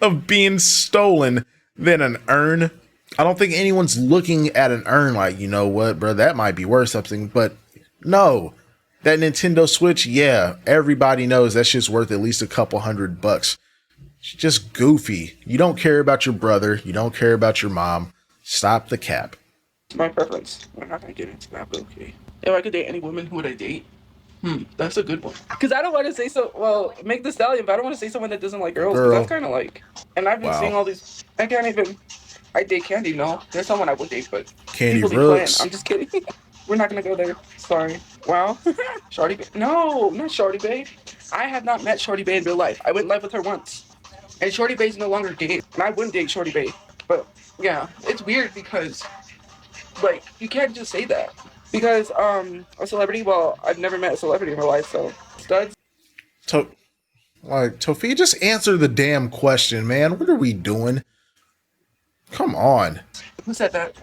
of being stolen than an urn. I don't think anyone's looking at an urn like, you know what, bro, that might be worth something. But no, that Nintendo Switch, yeah, everybody knows that shit's worth at least a couple $100. It's just goofy. You don't care about your brother. You don't care about your mom. Stop the cap. It's my preference. We're not gonna get into that, but okay. If I could date any woman, who would I date? That's a good one. Because I don't want to say so. Well, make the stallion, but I don't want to say someone that doesn't like girls. Because that's kind of like. And I've been seeing all these. I can't even. I date Candy. No, there's someone I would date, but Candy people be playing. I'm just kidding. We're not gonna go there. Sorry. Wow. Shorty Bae. No, not Shorty Bae. I have not met Shorty Bae in real life. I went live with her once, and Shorty Bae's no longer gay, and I wouldn't date Shorty Bae. But yeah, it's weird because, like, you can't just say that. Because a celebrity, well, I've never met a celebrity in real life, so studs. Tophia, just answer the damn question, man. What are we doing? Come on. Who said that?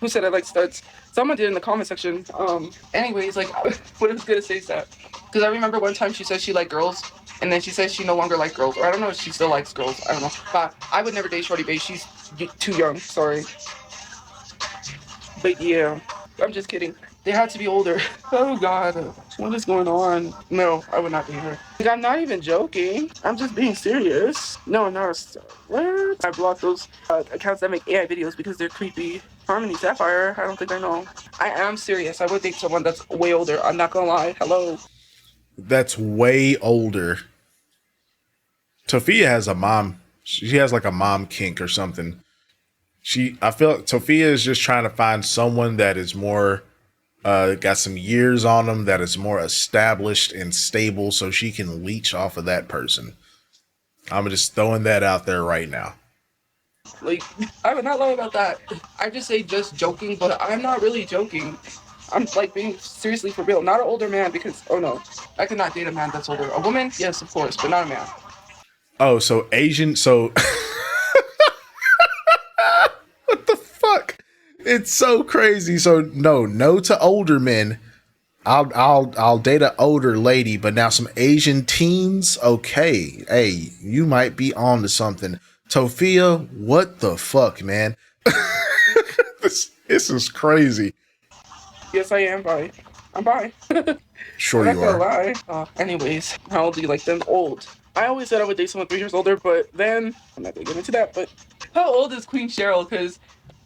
Who said I like studs? Someone did in the comment section. Anyways, like, what I was gonna say is that, because I remember one time she said she liked girls, and then she says she no longer likes girls, or I don't know if she still likes girls. I don't know, but I would never date Shorty Bae. She's too young. Sorry. But yeah, I'm just kidding. They had to be older. Oh God, what is going on? No, I would not date her. Like, I'm not even joking. I'm just being serious. No, no, what? I blocked those accounts that make AI videos because they're creepy. Harmony Sapphire, I don't think I know. I am serious. I would date someone that's way older. I'm not gonna lie. Hello. That's way older. Tophia has a mom. She has like a mom kink or something. I feel like Tophia is just trying to find someone that is more, got some years on them, that is more established and stable, so she can leech off of that person. I'm just throwing that out there right now. Like, I would not lie about that. I just say just joking, but I'm not really joking. I'm like being seriously for real. Not an older man because, oh no, I could not date a man that's older. A woman, yes, of course, but not a man. Oh, so Asian, so what the fuck? It's so crazy. So no to older men. I'll date an older lady, but now some Asian teens. Okay, hey, you might be on to something. Tophia, what the fuck, man? this is crazy. Yes, I am bi. I'm bi. Sure you are. Lie. Anyways, how old do you like them? Old. I always said I would date someone 3 years older, but then I'm not gonna get into that. But how old is Queen Cheryl? Because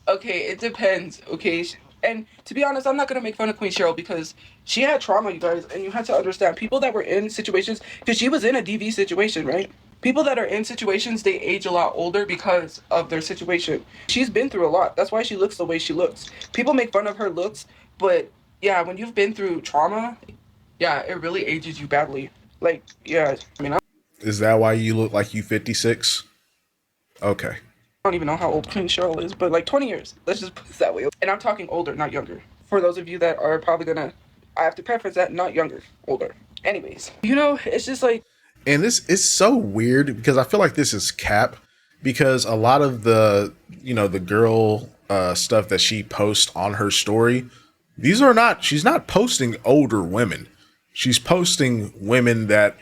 okay, it depends. Okay, and to be honest, I'm not gonna make fun of Queen Cheryl because she had trauma, you guys, and you had to understand people that were in situations because she was in a DV situation, right? People that are in situations, they age a lot older because of their situation. She's been through a lot. That's why she looks the way she looks. People make fun of her looks, but yeah, when you've been through trauma, yeah, it really ages you badly. Like, yeah, I mean, I Is that why you look like you 56? Okay. don't even know how old Queen Cheryl is, but like 20 years. Let's just put it that way. And I'm talking older, not younger. For those of you that are probably gonna, I have to preference that, not younger, older. Anyways, you know, it's just like. And this is so weird because I feel like this is cap because a lot of the, the girl stuff that she posts on her story, she's not posting older women. She's posting women that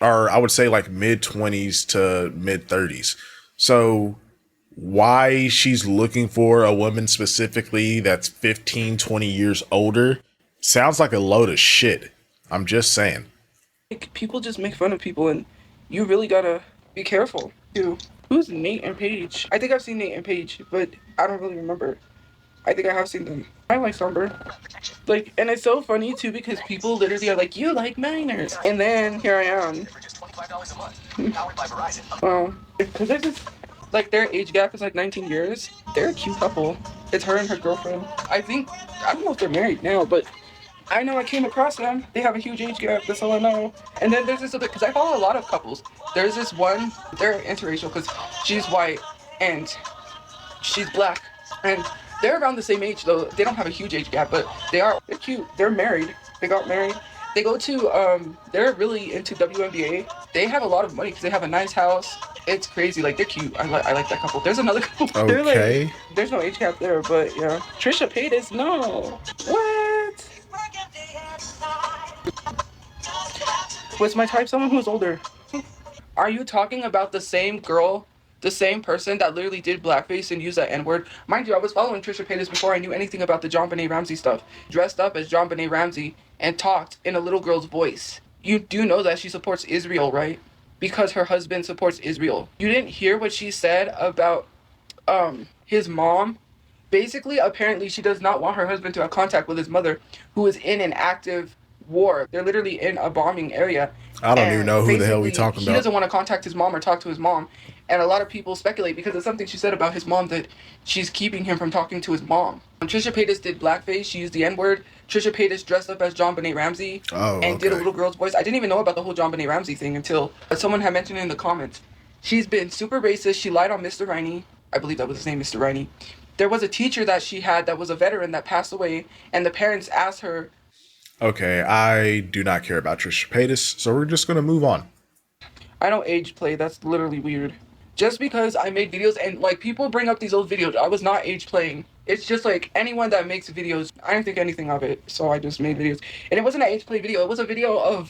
are, I would say, like mid-20s to mid-30s. So why she's looking for a woman specifically that's 15, 20 years older sounds like a load of shit. I'm just saying. Like, people just make fun of people, and you really gotta be careful too. Who's Nate and Paige? I think I've seen Nate and Paige, but I don't really remember. I think I have seen them. I like Somber. Like, and it's so funny too because people literally are like, "You like minors," and then here I am. Because they're just like their age gap is like 19 years. They're a cute couple. It's her and her girlfriend. I don't know if they're married now, but I know I came across them. They have a huge age gap. That's all I know. And then there's this other, because I follow a lot of couples. There's this one, they're interracial because she's white and she's black. And they're around the same age though. They don't have a huge age gap, but they're cute. They're married. They got married. They go to, they're really into WNBA. They have a lot of money because they have a nice house. It's crazy. Like, they're cute. I like that couple. There's another couple. Okay. They're like, there's no age gap there, but yeah. Trisha Paytas, no. What? What's my type? Someone who's older. Are you talking about the same girl the same person that literally did blackface and used that N-word. Mind you, I was following Trisha Paytas before I knew anything about the John Benet Ramsey stuff. Dressed up as John Benet Ramsey and talked in a little girl's voice. You do know that she supports Israel, right? Because her husband supports Israel. You didn't hear what she said about his mom? Basically, apparently, she does not want her husband to have contact with his mother, who is in an active war. They're literally in a bombing area. I don't even And know who the hell we basically, talking he about. doesn't want to contact his mom or talk to his mom. And a lot of people speculate because of something she said about his mom that she's keeping him from talking to his mom. When Trisha Paytas did blackface, she used the N-word. Trisha Paytas dressed up as John Benet Ramsey and did a little girl's voice. I didn't even know about the whole John Benet Ramsey thing until someone had mentioned it in the comments. She's been super racist. She lied on Mr. Riney. I believe that was his name, Mr. Riney. There was a teacher that she had that was a veteran that passed away, and the parents asked her. Okay, I do not care about Trisha Paytas, so we're just gonna move on. I don't age play. That's literally weird. Just because I made videos and like people bring up these old videos, I was not age playing. It's just like anyone that makes videos, I didn't think anything of it, so I just made videos. And it wasn't an age play video. It was a video of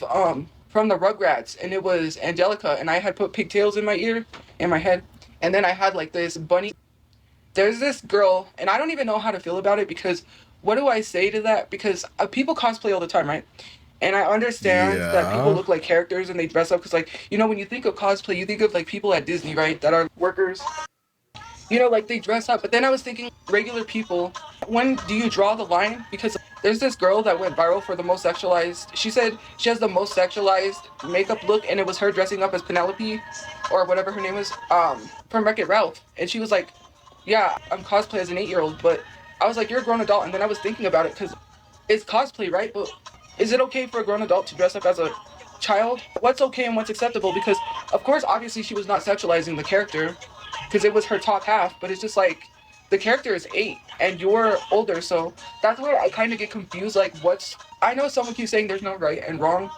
from the Rugrats, and it was Angelica, and I had put pigtails in my ear, in my head, and then I had like this bunny. There's this girl, and I don't even know how to feel about it because what do I say to that? Because people cosplay all the time, right? And I understand that people look like characters and they dress up because, like, you know, when you think of cosplay, you think of like people at Disney, right? That are workers. You know, like they dress up. But then I was thinking, regular people, when do you draw the line? Because there's this girl that went viral for the most sexualized. She said she has the most sexualized makeup look, and it was her dressing up as Penelope, or whatever her name is, from Wreck-It Ralph. And she was like, yeah, I'm cosplay as an 8-year-old, but I was like, you're a grown adult. And then I was thinking about it because it's cosplay, right? But is it okay for a grown adult to dress up as a child? What's okay and what's acceptable? Because, of course, obviously she was not sexualizing the character because it was her top half, but it's just like the character is 8 and you're older, so that's where I kind of get confused. Like, I know someone keeps saying there's no right and wrong,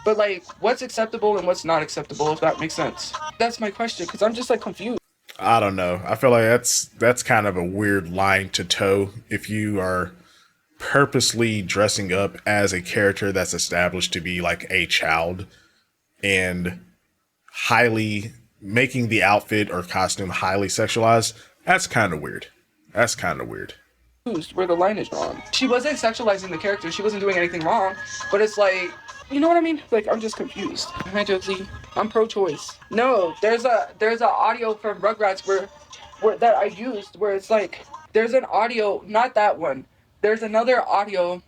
but like, what's acceptable and what's not acceptable, if that makes sense? That's my question because I'm just like confused. I don't know. I feel like that's kind of a weird line to toe if you are purposely dressing up as a character that's established to be like a child and highly making the outfit or costume highly sexualized. That's kind of weird. That's kind of weird. Where the line is drawn. She wasn't sexualizing the character. She wasn't doing anything wrong, but it's like, you know what I mean? Like, I'm just confused. Hi, Josie. I'm pro-choice. No, there's a audio from Rugrats where that I used where it's like there's an audio, not that one. There's another audio,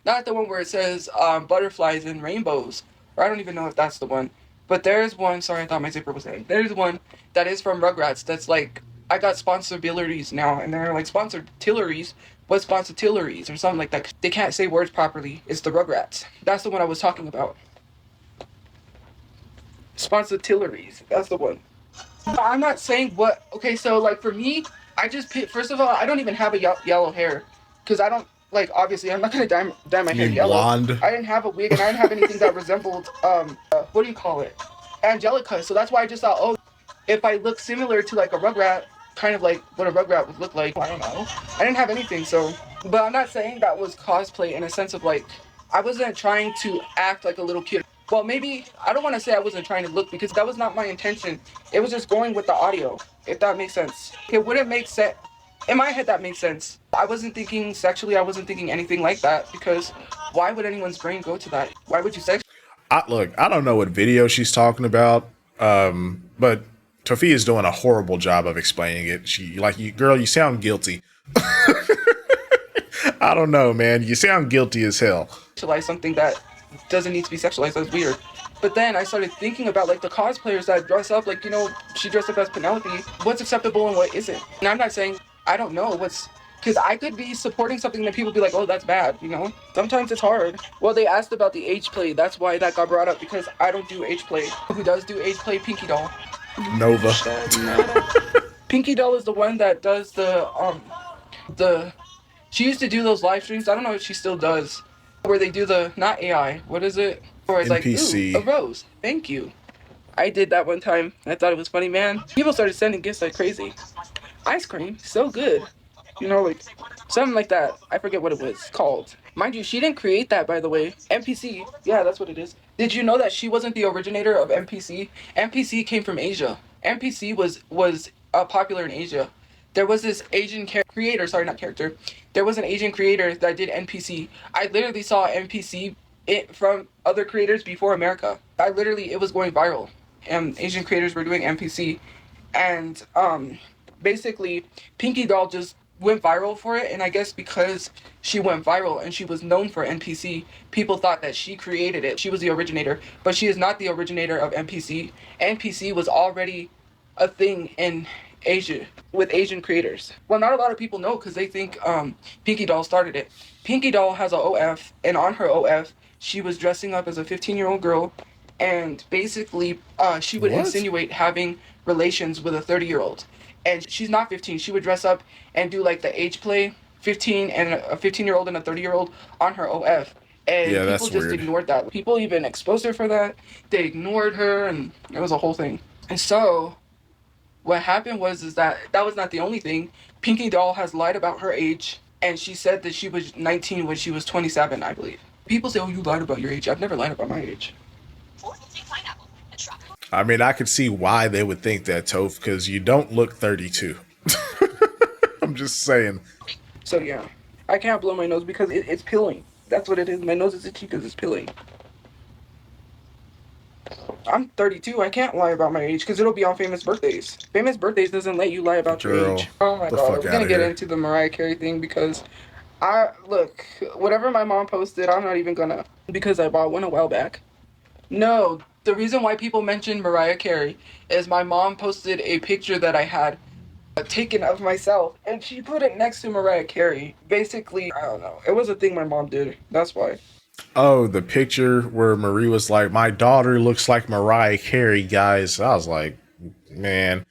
not the one where it says butterflies and rainbows, or I don't even know if that's the one. But there's one. Sorry, I thought my zipper was in. There's one that is from Rugrats. That's like I got sponsorabilities now, and they're like sponsored tilleries. What sponsortilleries or something like that? They can't say words properly. It's the Rugrats. That's the one I was talking about. Sponsortilleries. That's the one. I'm not saying what. Okay, so like for me, I just first of all, I don't even have a yellow hair, because I don't like. Obviously, I'm not gonna dye my hair yellow. Blonde. I didn't have a wig, and I didn't have anything that resembled what do you call it, Angelica. So that's why I just thought, oh, if I look similar to like a Rugrat, kind of like what a Rugrat would look like. I don't know. I didn't have anything, so. But I'm not saying that was cosplay in a sense of like, I wasn't trying to act like a little kid. Well, maybe, I don't want to say I wasn't trying to look because that was not my intention. It was just going with the audio, if that makes sense. It wouldn't make sense. In my head, that makes sense. I wasn't thinking sexually. I wasn't thinking anything like that because why would anyone's brain go to that? Why would you sex? Look, I don't know what video she's talking about, but Tophia is doing a horrible job of explaining it. Girl, you sound guilty. I don't know, man. You sound guilty as hell. Sexualize something that doesn't need to be sexualized. That's weird. But then I started thinking about like the cosplayers that dress up, like, you know, she dressed up as Penelope. What's acceptable and what isn't? And I'm not saying I don't know because I could be supporting something that people be like, oh, that's bad, you know? Sometimes it's hard. Well, they asked about the age play. That's why that got brought up, because I don't do age play. Who does do age play? Pinky Doll. Nova. Pinky Doll is the one that does she used to do those live streams. I don't know if she still does. Where they do not AI, what is it? Where it's NPC. Like, ooh, a rose. Thank you. I did that one time. I thought it was funny, man. People started sending gifts like crazy. Ice cream, so good. You know, like, something like that. I forget what it was called. Mind you, she didn't create that, by the way. NPC, yeah, that's what it is. Did you know that she wasn't the originator of NPC? NPC came from Asia. NPC was popular in Asia. There was this Asian creator, sorry, not character. There was an Asian creator that did NPC. I literally saw NPC from other creators before America. It was going viral. And Asian creators were doing NPC. And basically, Pinky Doll just went viral for it. And I guess because she went viral and she was known for NPC, people thought that she created it. She was the originator. But she is not the originator of NPC. NPC was already a thing in Asia with Asian creators. Well, not a lot of people know because they think Pinky Doll started it. Pinky Doll has a OF, and on her OF, she was dressing up as a 15-year-old girl, and basically she would insinuate having relations with a 30-year-old. And she's not 15. She would dress up and do like the age play, 15 and a 15-year-old and a 30-year-old on her OF. And yeah, people just ignored that. People even exposed her for that. They ignored her, and it was a whole thing. And so what happened was that was not the only thing. Pinky Doll has lied about her age, and she said that she was 19 when she was 27, I believe. People say, oh, you lied about your age. I've never lied about my age. I mean, I could see why they would think that, Toph, because you don't look 32. I'm just saying. So, yeah. I can't blow my nose because it's pilling. That's what it is. My nose is itchy because it's pilling. I'm 32. I can't lie about my age because it'll be on Famous Birthdays. Famous Birthdays doesn't let you lie about your age. Oh my god. We're going to get into the Mariah Carey thing because look, whatever my mom posted, I'm not even going to, because I bought one a while back. No, the reason why people mention Mariah Carey is my mom posted a picture that I had taken of myself, and she put it next to Mariah Carey. Basically, I don't know. It was a thing my mom did. That's why. Oh, the picture where Marie was like, my daughter looks like Mariah Carey, guys. I was like, man,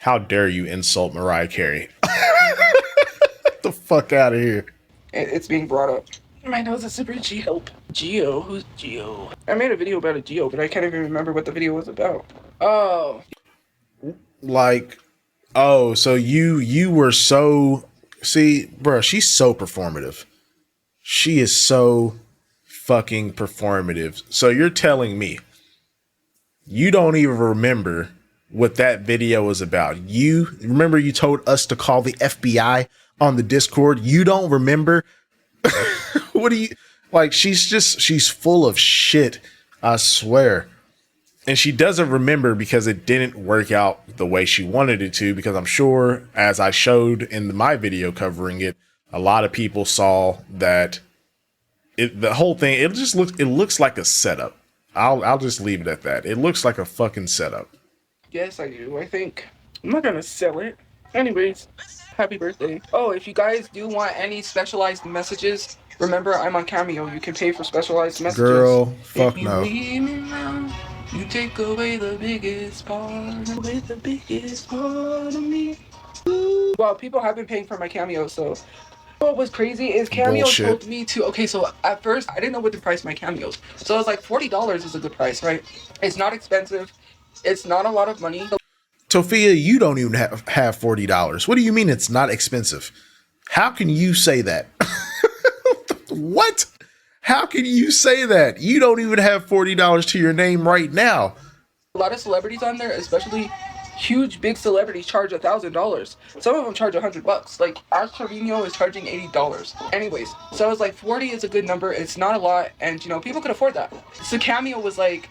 how dare you insult Mariah Carey? Get the fuck out of here. It's being brought up. My nose is super itchy. Help. Geo? Who's Geo? I made a video about a Geo, but I can't even remember what the video was about. Oh. Like, oh, so you were so... See, bro, she's so performative. She is so fucking performative. So you're telling me you don't even remember what that video was about? You remember you told us to call the FBI on the Discord? You don't remember? What do you like? She's full of shit, I swear. And she doesn't remember because it didn't work out the way she wanted it to, because I'm sure, as I showed in my video covering it, a lot of people saw that the whole thing, it looks like a setup. I'll just leave it at that. It looks like a fucking setup. Yes, I do. I think I'm not gonna sell it. Anyways, happy birthday. Oh, if you guys do want any specialized messages, remember I'm on Cameo. You can pay for specialized messages. Girl, fuck if you no. Leave me now, you take away the biggest part of me. Well, people have been paying for my Cameo, so what was crazy is Cameo told me to, okay, so at first I didn't know what to price my cameos. So I was like, $40 is a good price, right? It's not expensive. It's not a lot of money. Tophia, you don't even have $40. What do you mean it's not expensive? How can you say that? What? How can you say that? You don't even have $40 to your name right now. A lot of celebrities on there, especially huge big celebrities, charge $1,000. Some of them charge $100. Like Ash Trevino is charging $80. Anyways, so I was like, 40 is a good number. It's not a lot, and you know, people could afford that. So Cameo was like,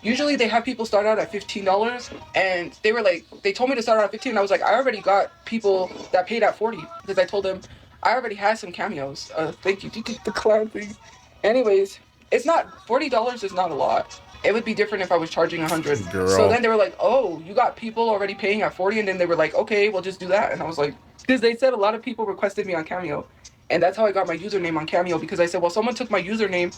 usually they have people start out at $15, and they were like, they told me to start out at 15. And I was like, I already got people that paid at 40 because I told them I already had some cameos. Thank you, the clown thing. Anyways, it's not $40 is not a lot. It would be different if I was charging 100. Girl. So then they were like, oh, you got people already paying at 40, and then they were like, okay, we'll just do that. And I was like, because they said a lot of people requested me on Cameo, and that's how I got my username on Cameo, because I said, well, someone took my username,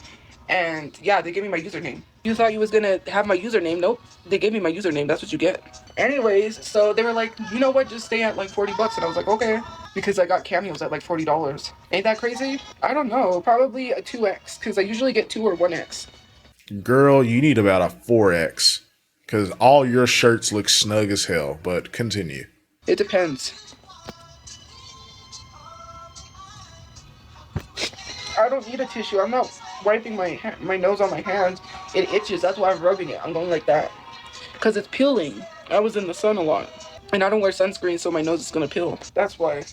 and yeah, they gave me my username. You thought you was gonna have my username? Nope, they gave me my username. That's what you get. Anyways, so they were like, you know what, just stay at like $40, and I was like, okay, because I got cameos at like $40. Ain't that crazy? I don't know, probably a 2x, because I usually get 2 or 1x. Girl, you need about a 4x, because all your shirts look snug as hell, but continue. It depends. I don't need a tissue. I'm not wiping my nose on my hands. It itches. That's why I'm rubbing it. I'm going like that. Because it's peeling. I was in the sun a lot. And I don't wear sunscreen, so my nose is gonna peel. That's why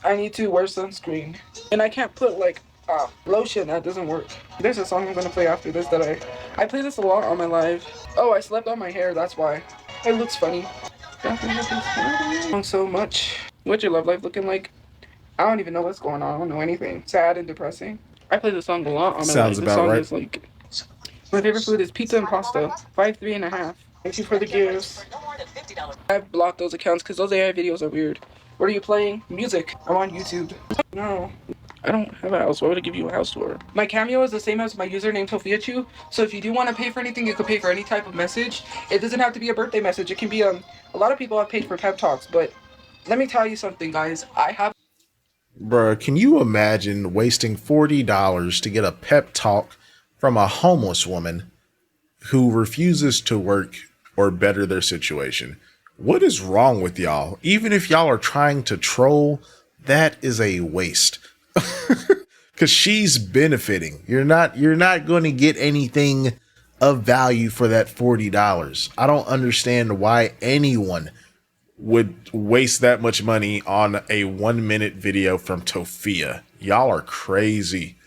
I need to wear sunscreen. And I can't put like lotion, that doesn't work. There's a song I'm gonna play after this that I play this a lot on my live. Oh, I slept on my hair, that's why. It looks funny. So much. What's your love life looking like? I don't even know what's going on. I don't know anything. Sad and depressing. I play this song a lot on my Sounds live. about This song right. is like, my favorite food is pizza and pasta. 5, 3.5. Thank you for the gifts. I've blocked those accounts because those AI videos are weird. What are you playing? Music. I'm on YouTube. No. I don't have a house. Why would I give you a house tour? My Cameo is the same as my username Tophiachu. So if you do want to pay for anything, you could pay for any type of message. It doesn't have to be a birthday message. It can be a lot of people have paid for pep talks, but let me tell you something, guys. I have Bruh, can you imagine wasting $40 to get a pep talk from a homeless woman who refuses to work or better their situation? What is wrong with y'all? Even if y'all are trying to troll, that is a waste. Because she's benefiting. You're not going to get anything of value for that $40. I don't understand why anyone would waste that much money on a 1-minute video from Tophia. Y'all are crazy.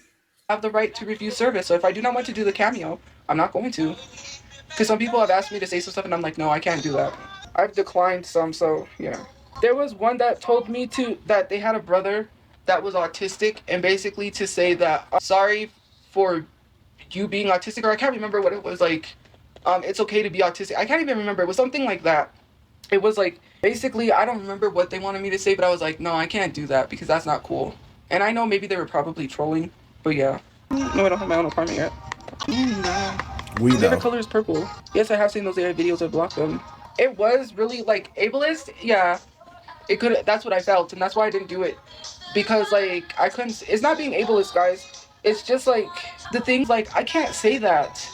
have the right to review service. So if I do not want to do the Cameo, I'm not going to. Because some people have asked me to say some stuff and I'm like, no, I can't do that. I've declined some, so yeah. There was one that told me that they had a brother that was autistic, and basically to say that sorry for you being autistic, or I can't remember what it was like. It's okay to be autistic. I can't even remember. It was something like that. It was like basically I don't remember what they wanted me to say, but I was like, no, I can't do that because that's not cool. And I know maybe they were probably trolling, but yeah. No, I don't have my own apartment yet. No. We My favorite know. color is purple. Yes, I have seen those AI videos. I blocked them. It was really like ableist. Yeah, it could. That's what I felt, and that's why I didn't do it. Because like I couldn't. It's not being ableist, guys. It's just like the things like I can't say that.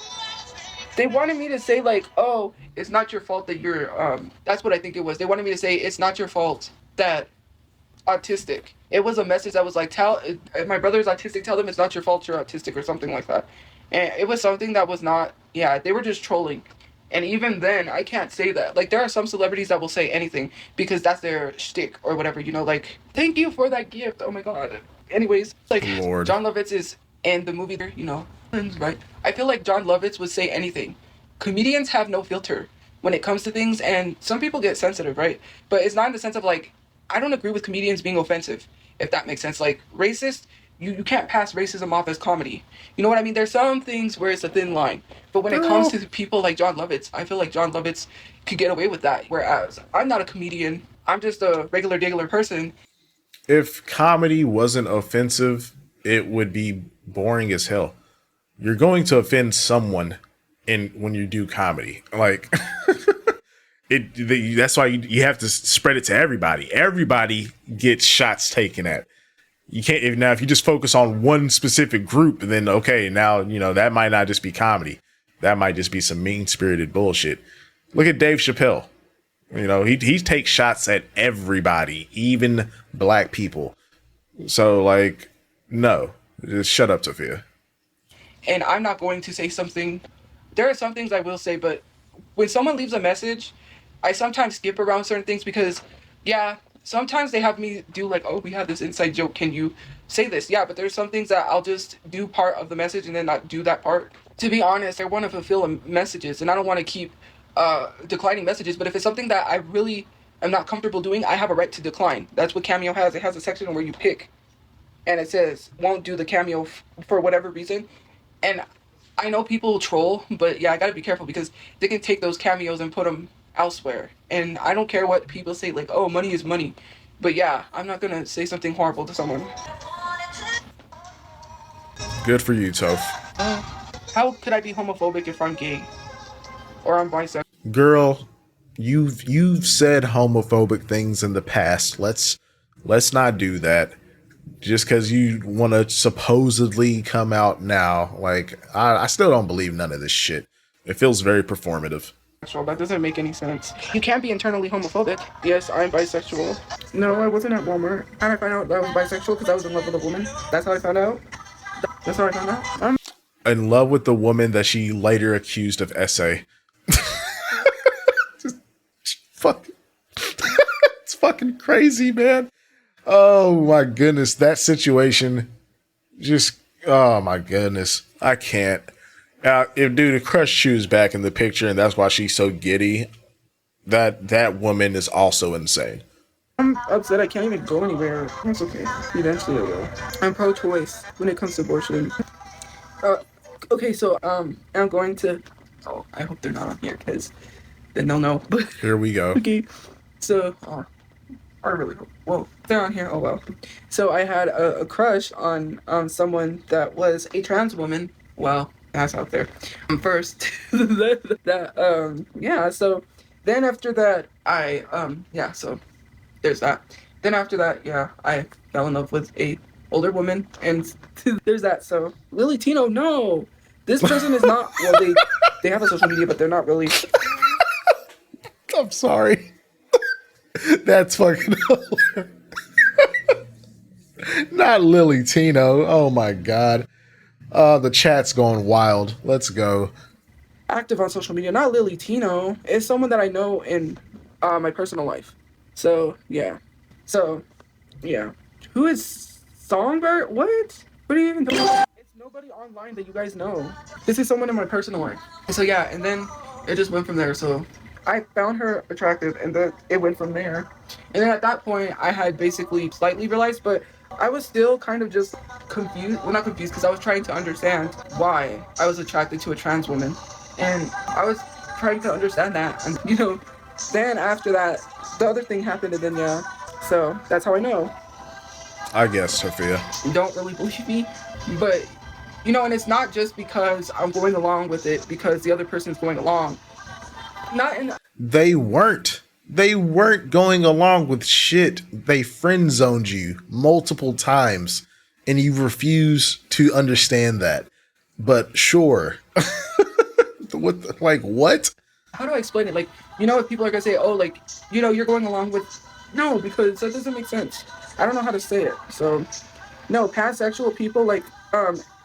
They wanted me to say like, oh, it's not your fault that you're. That's what I think it was. They wanted me to say it's not your fault that autistic. It was a message that was like, tell if my brother's autistic, tell them it's not your fault you're autistic or something like that. And it was something that was not, yeah, they were just trolling. And even then, I can't say that. Like, there are some celebrities that will say anything because that's their shtick or whatever, you know, like, thank you for that gift. Oh my God. Anyways, like, Lord. John Lovitz is in the movie, you know, right? I feel like John Lovitz would say anything. Comedians have no filter when it comes to things, and some people get sensitive, right? But it's not in the sense of like, I don't agree with comedians being offensive, if that makes sense. Like, racist, you can't pass racism off as comedy. You know what I mean? There's some things where it's a thin line. But when it comes to people like John Lovitz, I feel like John Lovitz could get away with that. Whereas I'm not a comedian. I'm just a regular person. If comedy wasn't offensive, it would be boring as hell. You're going to offend someone when you do comedy. Like that's why you have to spread it to everybody. Everybody gets shots taken at. You can't if you just focus on one specific group, then okay, now you know that might not just be comedy. That might just be some mean-spirited bullshit. Look at Dave Chappelle. You know, he takes shots at everybody, even black people. So like, no, just shut up, Tophia. And I'm not going to say something. There are some things I will say, but when someone leaves a message, I sometimes skip around certain things because, yeah, sometimes they have me do like, oh, we had this inside joke. Can you say this? Yeah, but there's some things that I'll just do part of the message and then not do that part. To be honest, I want to fulfill messages and I don't want to keep declining messages. But if it's something that I really am not comfortable doing, I have a right to decline. That's what Cameo has. It has a section where you pick and it says won't do the Cameo for whatever reason. And I know people troll, but yeah, I gotta be careful because they can take those cameos and put them elsewhere. And I don't care what people say, like, oh, money is money. But yeah, I'm not gonna say something horrible to someone. Good for you, Toph. How could I be homophobic if I'm gay? Or I'm bisexual? Girl, you've said homophobic things in the past. Let's not do that. Just because you want to supposedly come out now, like I still don't believe none of this shit. It feels very performative. That doesn't make any sense. You can't be internally homophobic. Yes, I'm bisexual. No, I wasn't at Walmart. How did I find out that I was bisexual? Because I was in love with a woman. That's how I found out. That's how I found out. I'm In love with the woman that she later accused of essay. Just fuck. It's fucking crazy, man. Oh my goodness, that situation just. Oh my goodness, I can't. If dude, if Crush Shoe's back in the picture, and that's why she's so giddy. That woman is also insane. I'm upset I can't even go anywhere. That's okay. Eventually I will. I'm pro-choice when it comes to abortion. Uh, okay, so I'm going to. Oh, I hope they're not on here because then they'll know. But Here we go. okay, so I really hope. Well, they're on here. Oh well. So I had a crush on someone that was a trans woman. Well, that's out there. First, yeah. So then after that, yeah. So there's that. Then after that, yeah, I fell in love with a older woman, and there's that. So Lily Tino, no, this person is not. Well, they have a social media, but they're not really. I'm sorry. That's fucking hilarious. Not Lily Tino. Oh my god. The chat's going wild. Let's go. Active on social media, not Lily Tino. It's someone that I know in my personal life. So yeah. So yeah. Who is Songbird? What? What are you even doing? It's nobody online that you guys know. This is someone in my personal life. So yeah, and then it just went from there. So I found her attractive, and then it went from there. And then at that point, I had basically slightly realized, but I was still kind of just confused. Well, not confused, because I was trying to understand why I was attracted to a trans woman. And I was trying to understand that. And, then after that, the other thing happened, and then, yeah. So that's how I know. I guess, Tophia. You don't really believe me, but, and it's not just because I'm going along with it, because the other person's going along. Not in. They weren't. They weren't going along with shit. They friend zoned you multiple times, and you refuse to understand that. But sure. What? How do I explain it? Like, if people are gonna say, oh, like, you're going along with. No, because that doesn't make sense. I don't know how to say it. So, no, pansexual people, like,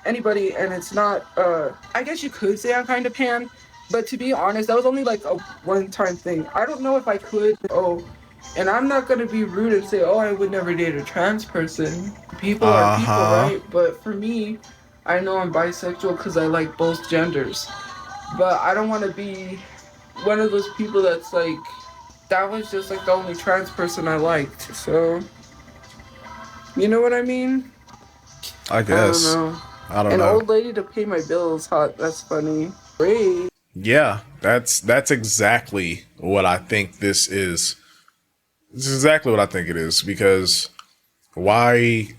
anybody, and it's not, I guess you could say I'm kind of pan. But to be honest, that was only like a one-time thing. I don't know if I could. Oh, and I'm not gonna be rude and say, oh, I would never date a trans person. People are people, right? But for me, I know I'm bisexual because I like both genders. But I don't want to be one of those people that's like, that was just like the only trans person I liked. So, you know what I mean? I guess. I don't know. An old lady to pay my bills, hot. That's funny. Great. Yeah, that's exactly what I think this is. This is exactly what I think it is, because why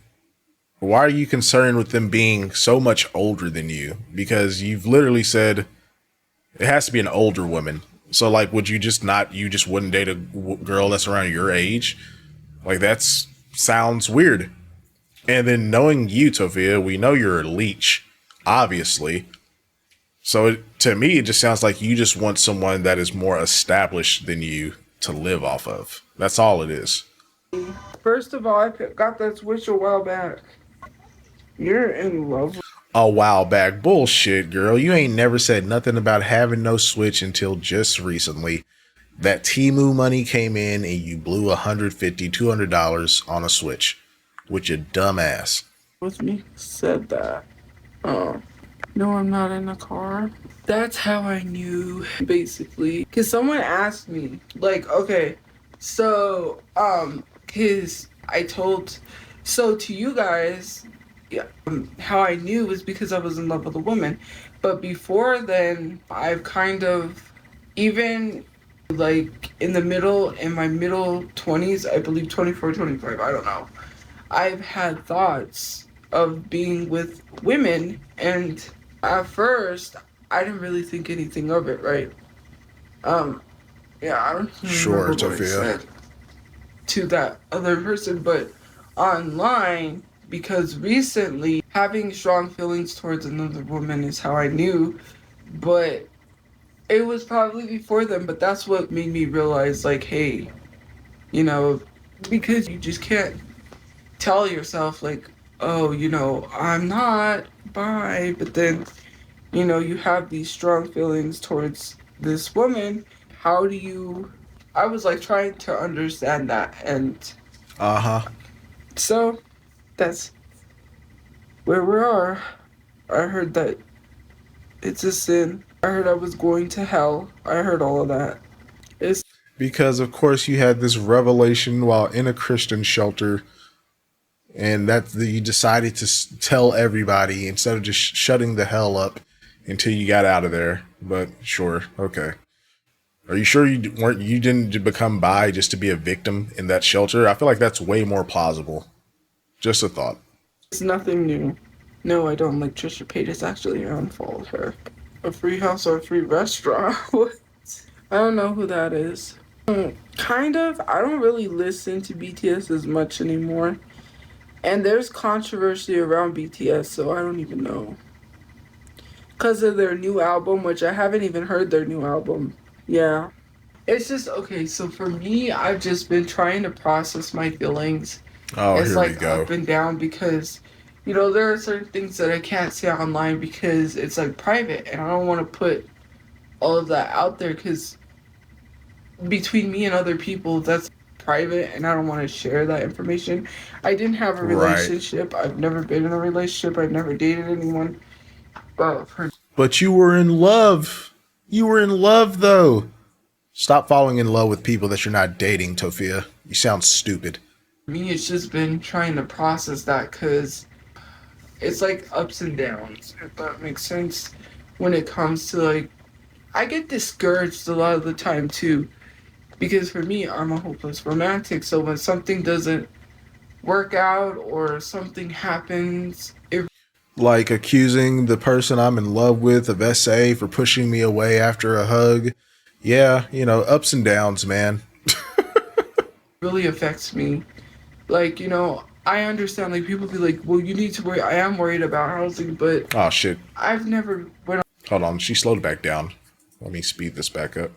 are you concerned with them being so much older than you? Because you've literally said it has to be an older woman. So like, would you just wouldn't date a girl that's around your age? Like, that's sounds weird. And then knowing you, Tophia, we know you're a leech, obviously. So to me, it just sounds like you just want someone that is more established than you to live off of. That's all it is. First of all, I got that Switch a while back. You're in love. A while back. Bullshit, girl. You ain't never said nothing about having no Switch until just recently. That Temu money came in and you blew $150, $200 on a Switch. With your dumb ass. With me said that. Oh. No, I'm not in a car. That's how I knew, basically. Because someone asked me, like, okay, so, so to you guys, yeah, how I knew was because I was in love with a woman. But before then, I've kind of, even, like, in my middle 20s, I believe 24, 25, I don't know. I've had thoughts of being with women, and at first, I didn't really think anything of it, right? Yeah, I don't remember what I said to that other person, but online, because recently, having strong feelings towards another woman is how I knew, but it was probably before then, but that's what made me realize, like, hey, because you just can't tell yourself, like, oh, I'm not bi, but then, you have these strong feelings towards this woman. How do you I was like trying to understand that, and Uh-huh. so that's where we are. I heard that it's a sin. I heard I was going to hell. I heard all of that. It's Because of course you had this revelation while in a Christian shelter, and that you decided to tell everybody instead of just shutting the hell up until you got out of there. But sure, okay. Are you sure you didn't become bi just to be a victim in that shelter? I feel like that's way more plausible. Just a thought. it's nothing new. No, I don't like Trisha Paytas. Actually, I unfollowed her. A free house or a free restaurant? What? I don't know who that is. Kind of. I don't really listen to BTS as much anymore. And there's controversy around BTS, so I don't even know. Because of their new album, which I haven't even heard their new album. Yeah. It's just, okay, so for me, I've just been trying to process my feelings. Oh, It's here we like go. up and down because, there are certain things that I can't say online because it's like private and I don't want to put all of that out there because between me and other people, that's private and I don't want to share that information. I didn't have a Right. relationship. I've never been in a relationship. I've never dated anyone. But for But you were in love. You were in love, though. Stop falling in love with people that you're not dating, Tophia. You sound stupid. me, it's just been trying to process that because it's like ups and downs, if that makes sense. When it comes to like, I get discouraged a lot of the time too. Because for me, I'm a hopeless romantic. So when something doesn't work out or something happens, it Like accusing the person I'm in love with of SA for pushing me away after a hug. Yeah, ups and downs, man. really affects me. Like, I understand, like, people be like, well, you need to worry. I am worried about housing, but Oh, shit. I've never went Hold on. She slowed it back down. Let me speed this back up.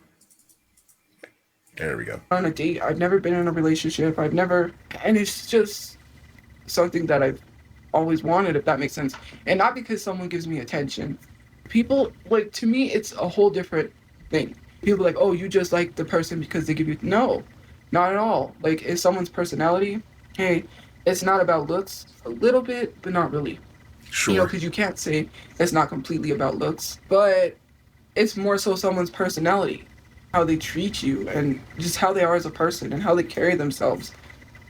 There we go. on a date. I've never been in a relationship. I've never, and it's just something that I've always wanted, if that makes sense. And not because someone gives me attention. People, like, to me, it's a whole different thing. People are like, oh, you just like the person because they give you. No, not at all. Like, it's someone's personality. Hey, it's not about looks. A little bit, but not really. Sure. Because you can't say it's not completely about looks, but it's more so someone's personality, how they treat you, and just how they are as a person and how they carry themselves.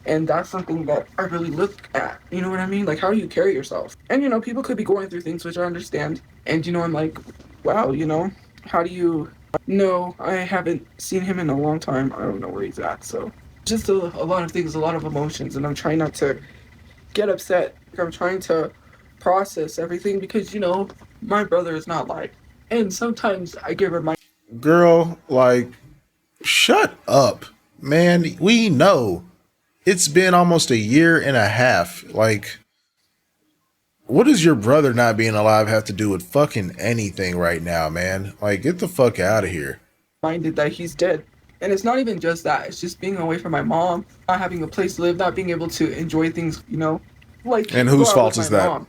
And that's something that I really look at. You know what I mean? Like, how do you carry yourself? And, people could be going through things, which I understand. And, I'm like, wow, how do you. No, I haven't seen him in a long time. I don't know where he's at. So, just a lot of things, a lot of emotions. And I'm trying not to get upset. I'm trying to process everything because, my brother is not like. And sometimes I get reminded. Girl, like, shut up. Man, we know. It's been almost a year and a half. Like, what does your brother not being alive have to do with fucking anything right now, man? Like, get the fuck out of here. Reminded that he's dead. And it's not even just that. It's just being away from my mom, not having a place to live, not being able to enjoy things, like And go whose out with fault my is that? mom.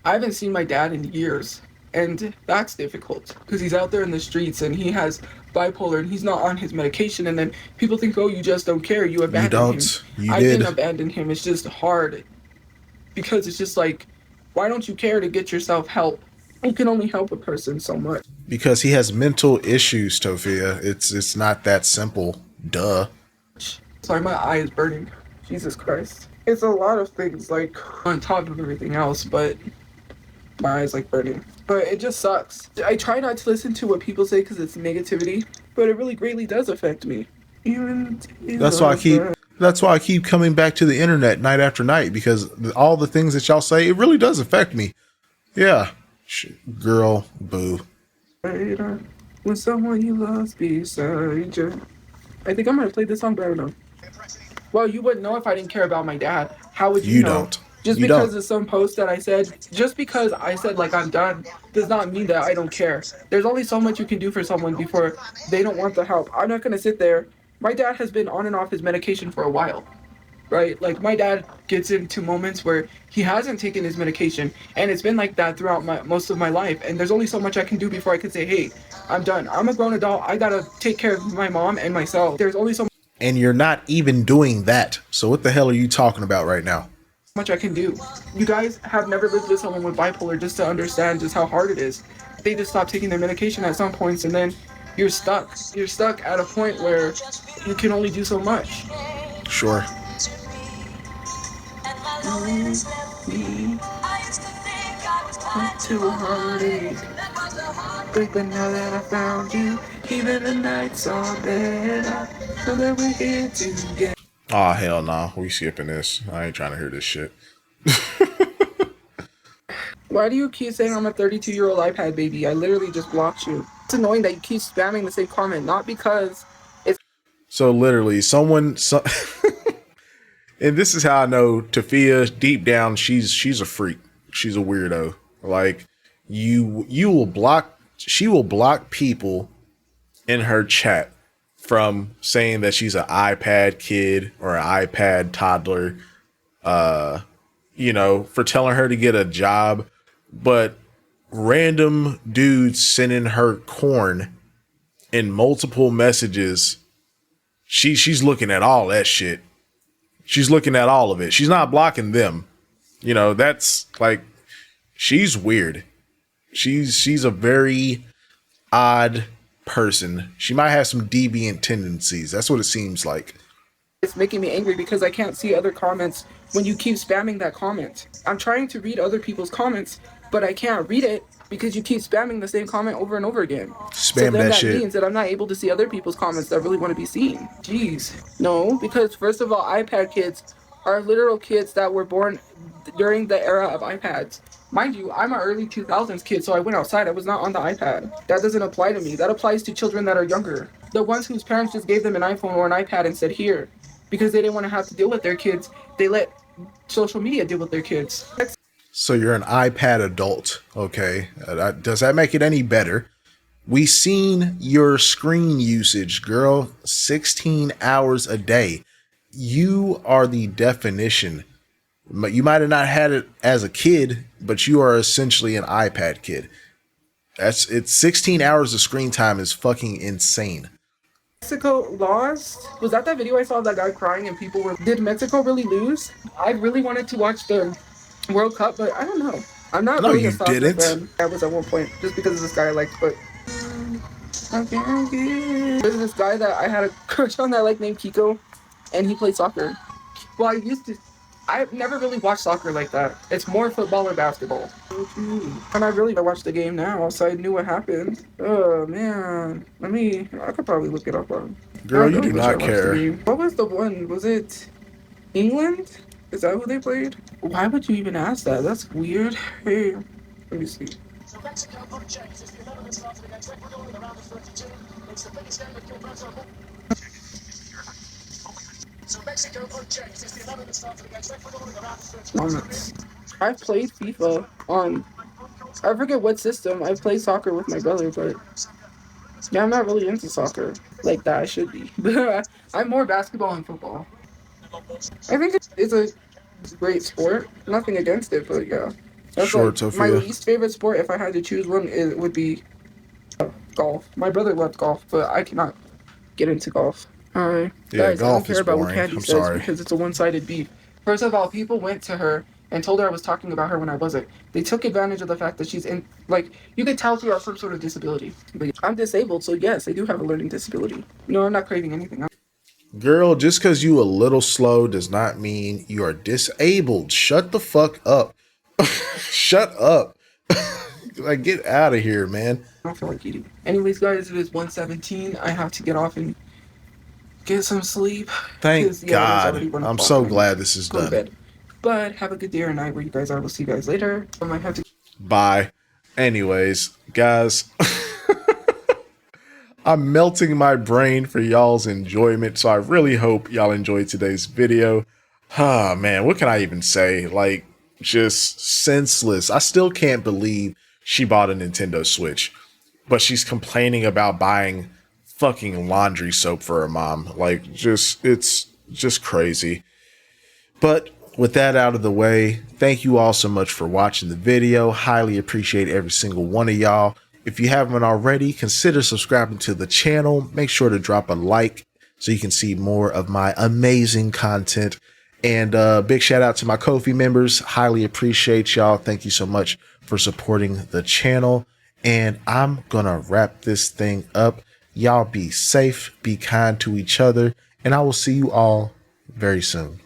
I haven't seen my dad in years. And that's difficult because he's out there in the streets and he has bipolar and he's not on his medication. And then people think, oh, you just don't care. You You abandoned him. don't. You I didn't did. abandon him. It's just hard because it's just like, why don't you care to get yourself help? You can only help a person so much. Because he has mental issues, Tophia. It's not that simple. Duh. Sorry, my eye is burning. Jesus Christ. It's a lot of things, like, on top of everything else, but my eye's, like, burning. But it just sucks. I try not to listen to what people say because it's negativity, but it really greatly does affect me. Even That's why I keep that's why I keep coming back to the internet night after night, because all the things that y'all say, it really does affect me. Yeah. Girl, boo. When someone you love beside you. I think I'm gonna play this song, but I don't know. Well, you wouldn't know if I didn't care about my dad. How would you You know? don't. Just You because don't. of some post that I said, just because I said like I'm done, does not mean that I don't care. There's only so much you can do for someone before they don't want the help. I'm not gonna sit there. My dad has been on and off his medication for a while. right? Like my dad gets into moments where he hasn't taken his medication, and it's been like that throughout most of my life. And there's only so much I can do before I can say, hey, I'm done. I'm a grown adult. I gotta take care of my mom and myself. There's only so And you're not even doing that. So what the hell are you talking about right now? much I can do. You guys have never lived with someone with bipolar just to understand just how hard it is. They just stop taking their medication at some points, and then you're stuck. You're stuck at a point where you can only do so much. Sure. To a heartache, but now that I found you, even the nights are better, so that we're here together. Oh, hell no. We skipping this. I ain't trying to hear this shit. Why do you keep saying I'm a 32-year-old iPad baby? I literally just blocked you. It's annoying that you keep spamming the same comment, not because it's So literally and this is how I know Tophia, deep down, she's a freak. She's a weirdo. Like she will block people in her chat from saying that she's an iPad kid or an iPad toddler, for telling her to get a job, but random dudes sending her corn in multiple messages. She's looking at all that shit. She's looking at all of it. She's not blocking them. That's like, she's weird. She's a very odd person. She might have some deviant tendencies. That's what it seems like. it's making me angry because I can't see other comments when you keep spamming that comment. I'm trying to read other people's comments, but I can't read it because you keep spamming the same comment over and over again. So Spam then that shit. means that I'm not able to see other people's comments that really want to be seen. Jeez. No, because first of all, iPad kids are literal kids that were born during the era of iPads. Mind you, I'm an early 2000s kid, so I went outside. I was not on the iPad. That doesn't apply to me. That applies to children that are younger. The ones whose parents just gave them an iPhone or an iPad and said, here, because they didn't want to have to deal with their kids. They let social media deal with their kids. So you're an iPad adult, okay? Does that make it any better? We seen your screen usage, girl. 16 hours a day. You are the definition. You might have not had it as a kid, but you are essentially an iPad kid. It's 16 hours of screen time is fucking insane. Mexico lost. Was that video I saw of that guy crying and people were? Did Mexico really lose? I really wanted to watch the World Cup, but I don't know. I'm not No, really you a soccer didn't. fan. I was at one point just because of this guy I liked, but there's this guy that I had a crush on that I like named Kiko, and he played soccer. Well, I used to. I've never really watched soccer like that. It's more football or basketball. And I really watched the game now, so I knew what happened. Oh man, I could probably look it up on. Girl, I you really do wish I not watched the care. game. What was the one? Was it England? Is that who they played? Why would you even ask that? That's weird. Hey, let me see. I've played FIFA on, I forget what system. I play soccer with my brother, but yeah, I'm not really into soccer like that. I should be. I'm more basketball and football. I think it's a great sport. Nothing against it, but yeah. That's Sure, like my Tophia. least favorite sport. If I had to choose one, it would be golf. My brother loved golf, but I cannot get into golf. Alright. Yeah, Guys, I don't golf care is about what boring. Candy I'm says sorry. because it's a one-sided beef. First of all, people went to her and told her I was talking about her when I wasn't. They took advantage of the fact that she's in, like, you could tell she has some sort of disability. But I'm disabled, so yes, I do have a learning disability. No, I'm not craving anything. Girl, just because you a little slow does not mean you are disabled. Shut the fuck up. Shut up. Like, get out of here, man. I don't feel like eating. Anyways, guys, it is 1:17. I have to get off and get some sleep. Thank 'Cause, yeah, it is already God. 1 I'm o'clock so and I need glad to this is go to done. bed. But have a good day or night where you guys are. We'll see you guys later. I might have to. Bye. Anyways, guys, I'm melting my brain for y'all's enjoyment, so I really hope y'all enjoyed today's video. Ah, man, what can I even say? Like, just senseless. I still can't believe she bought a Nintendo Switch, but she's complaining about buying fucking laundry soap for her mom. Like, it's just crazy. But with that out of the way, thank you all so much for watching the video. Highly appreciate every single one of y'all. If you haven't already, consider subscribing to the channel. Make sure to drop a like so you can see more of my amazing content. And big shout out to my Ko-fi members. Highly appreciate y'all. Thank you so much for supporting the channel. And I'm gonna wrap this thing up. Y'all be safe, be kind to each other, and I will see you all very soon.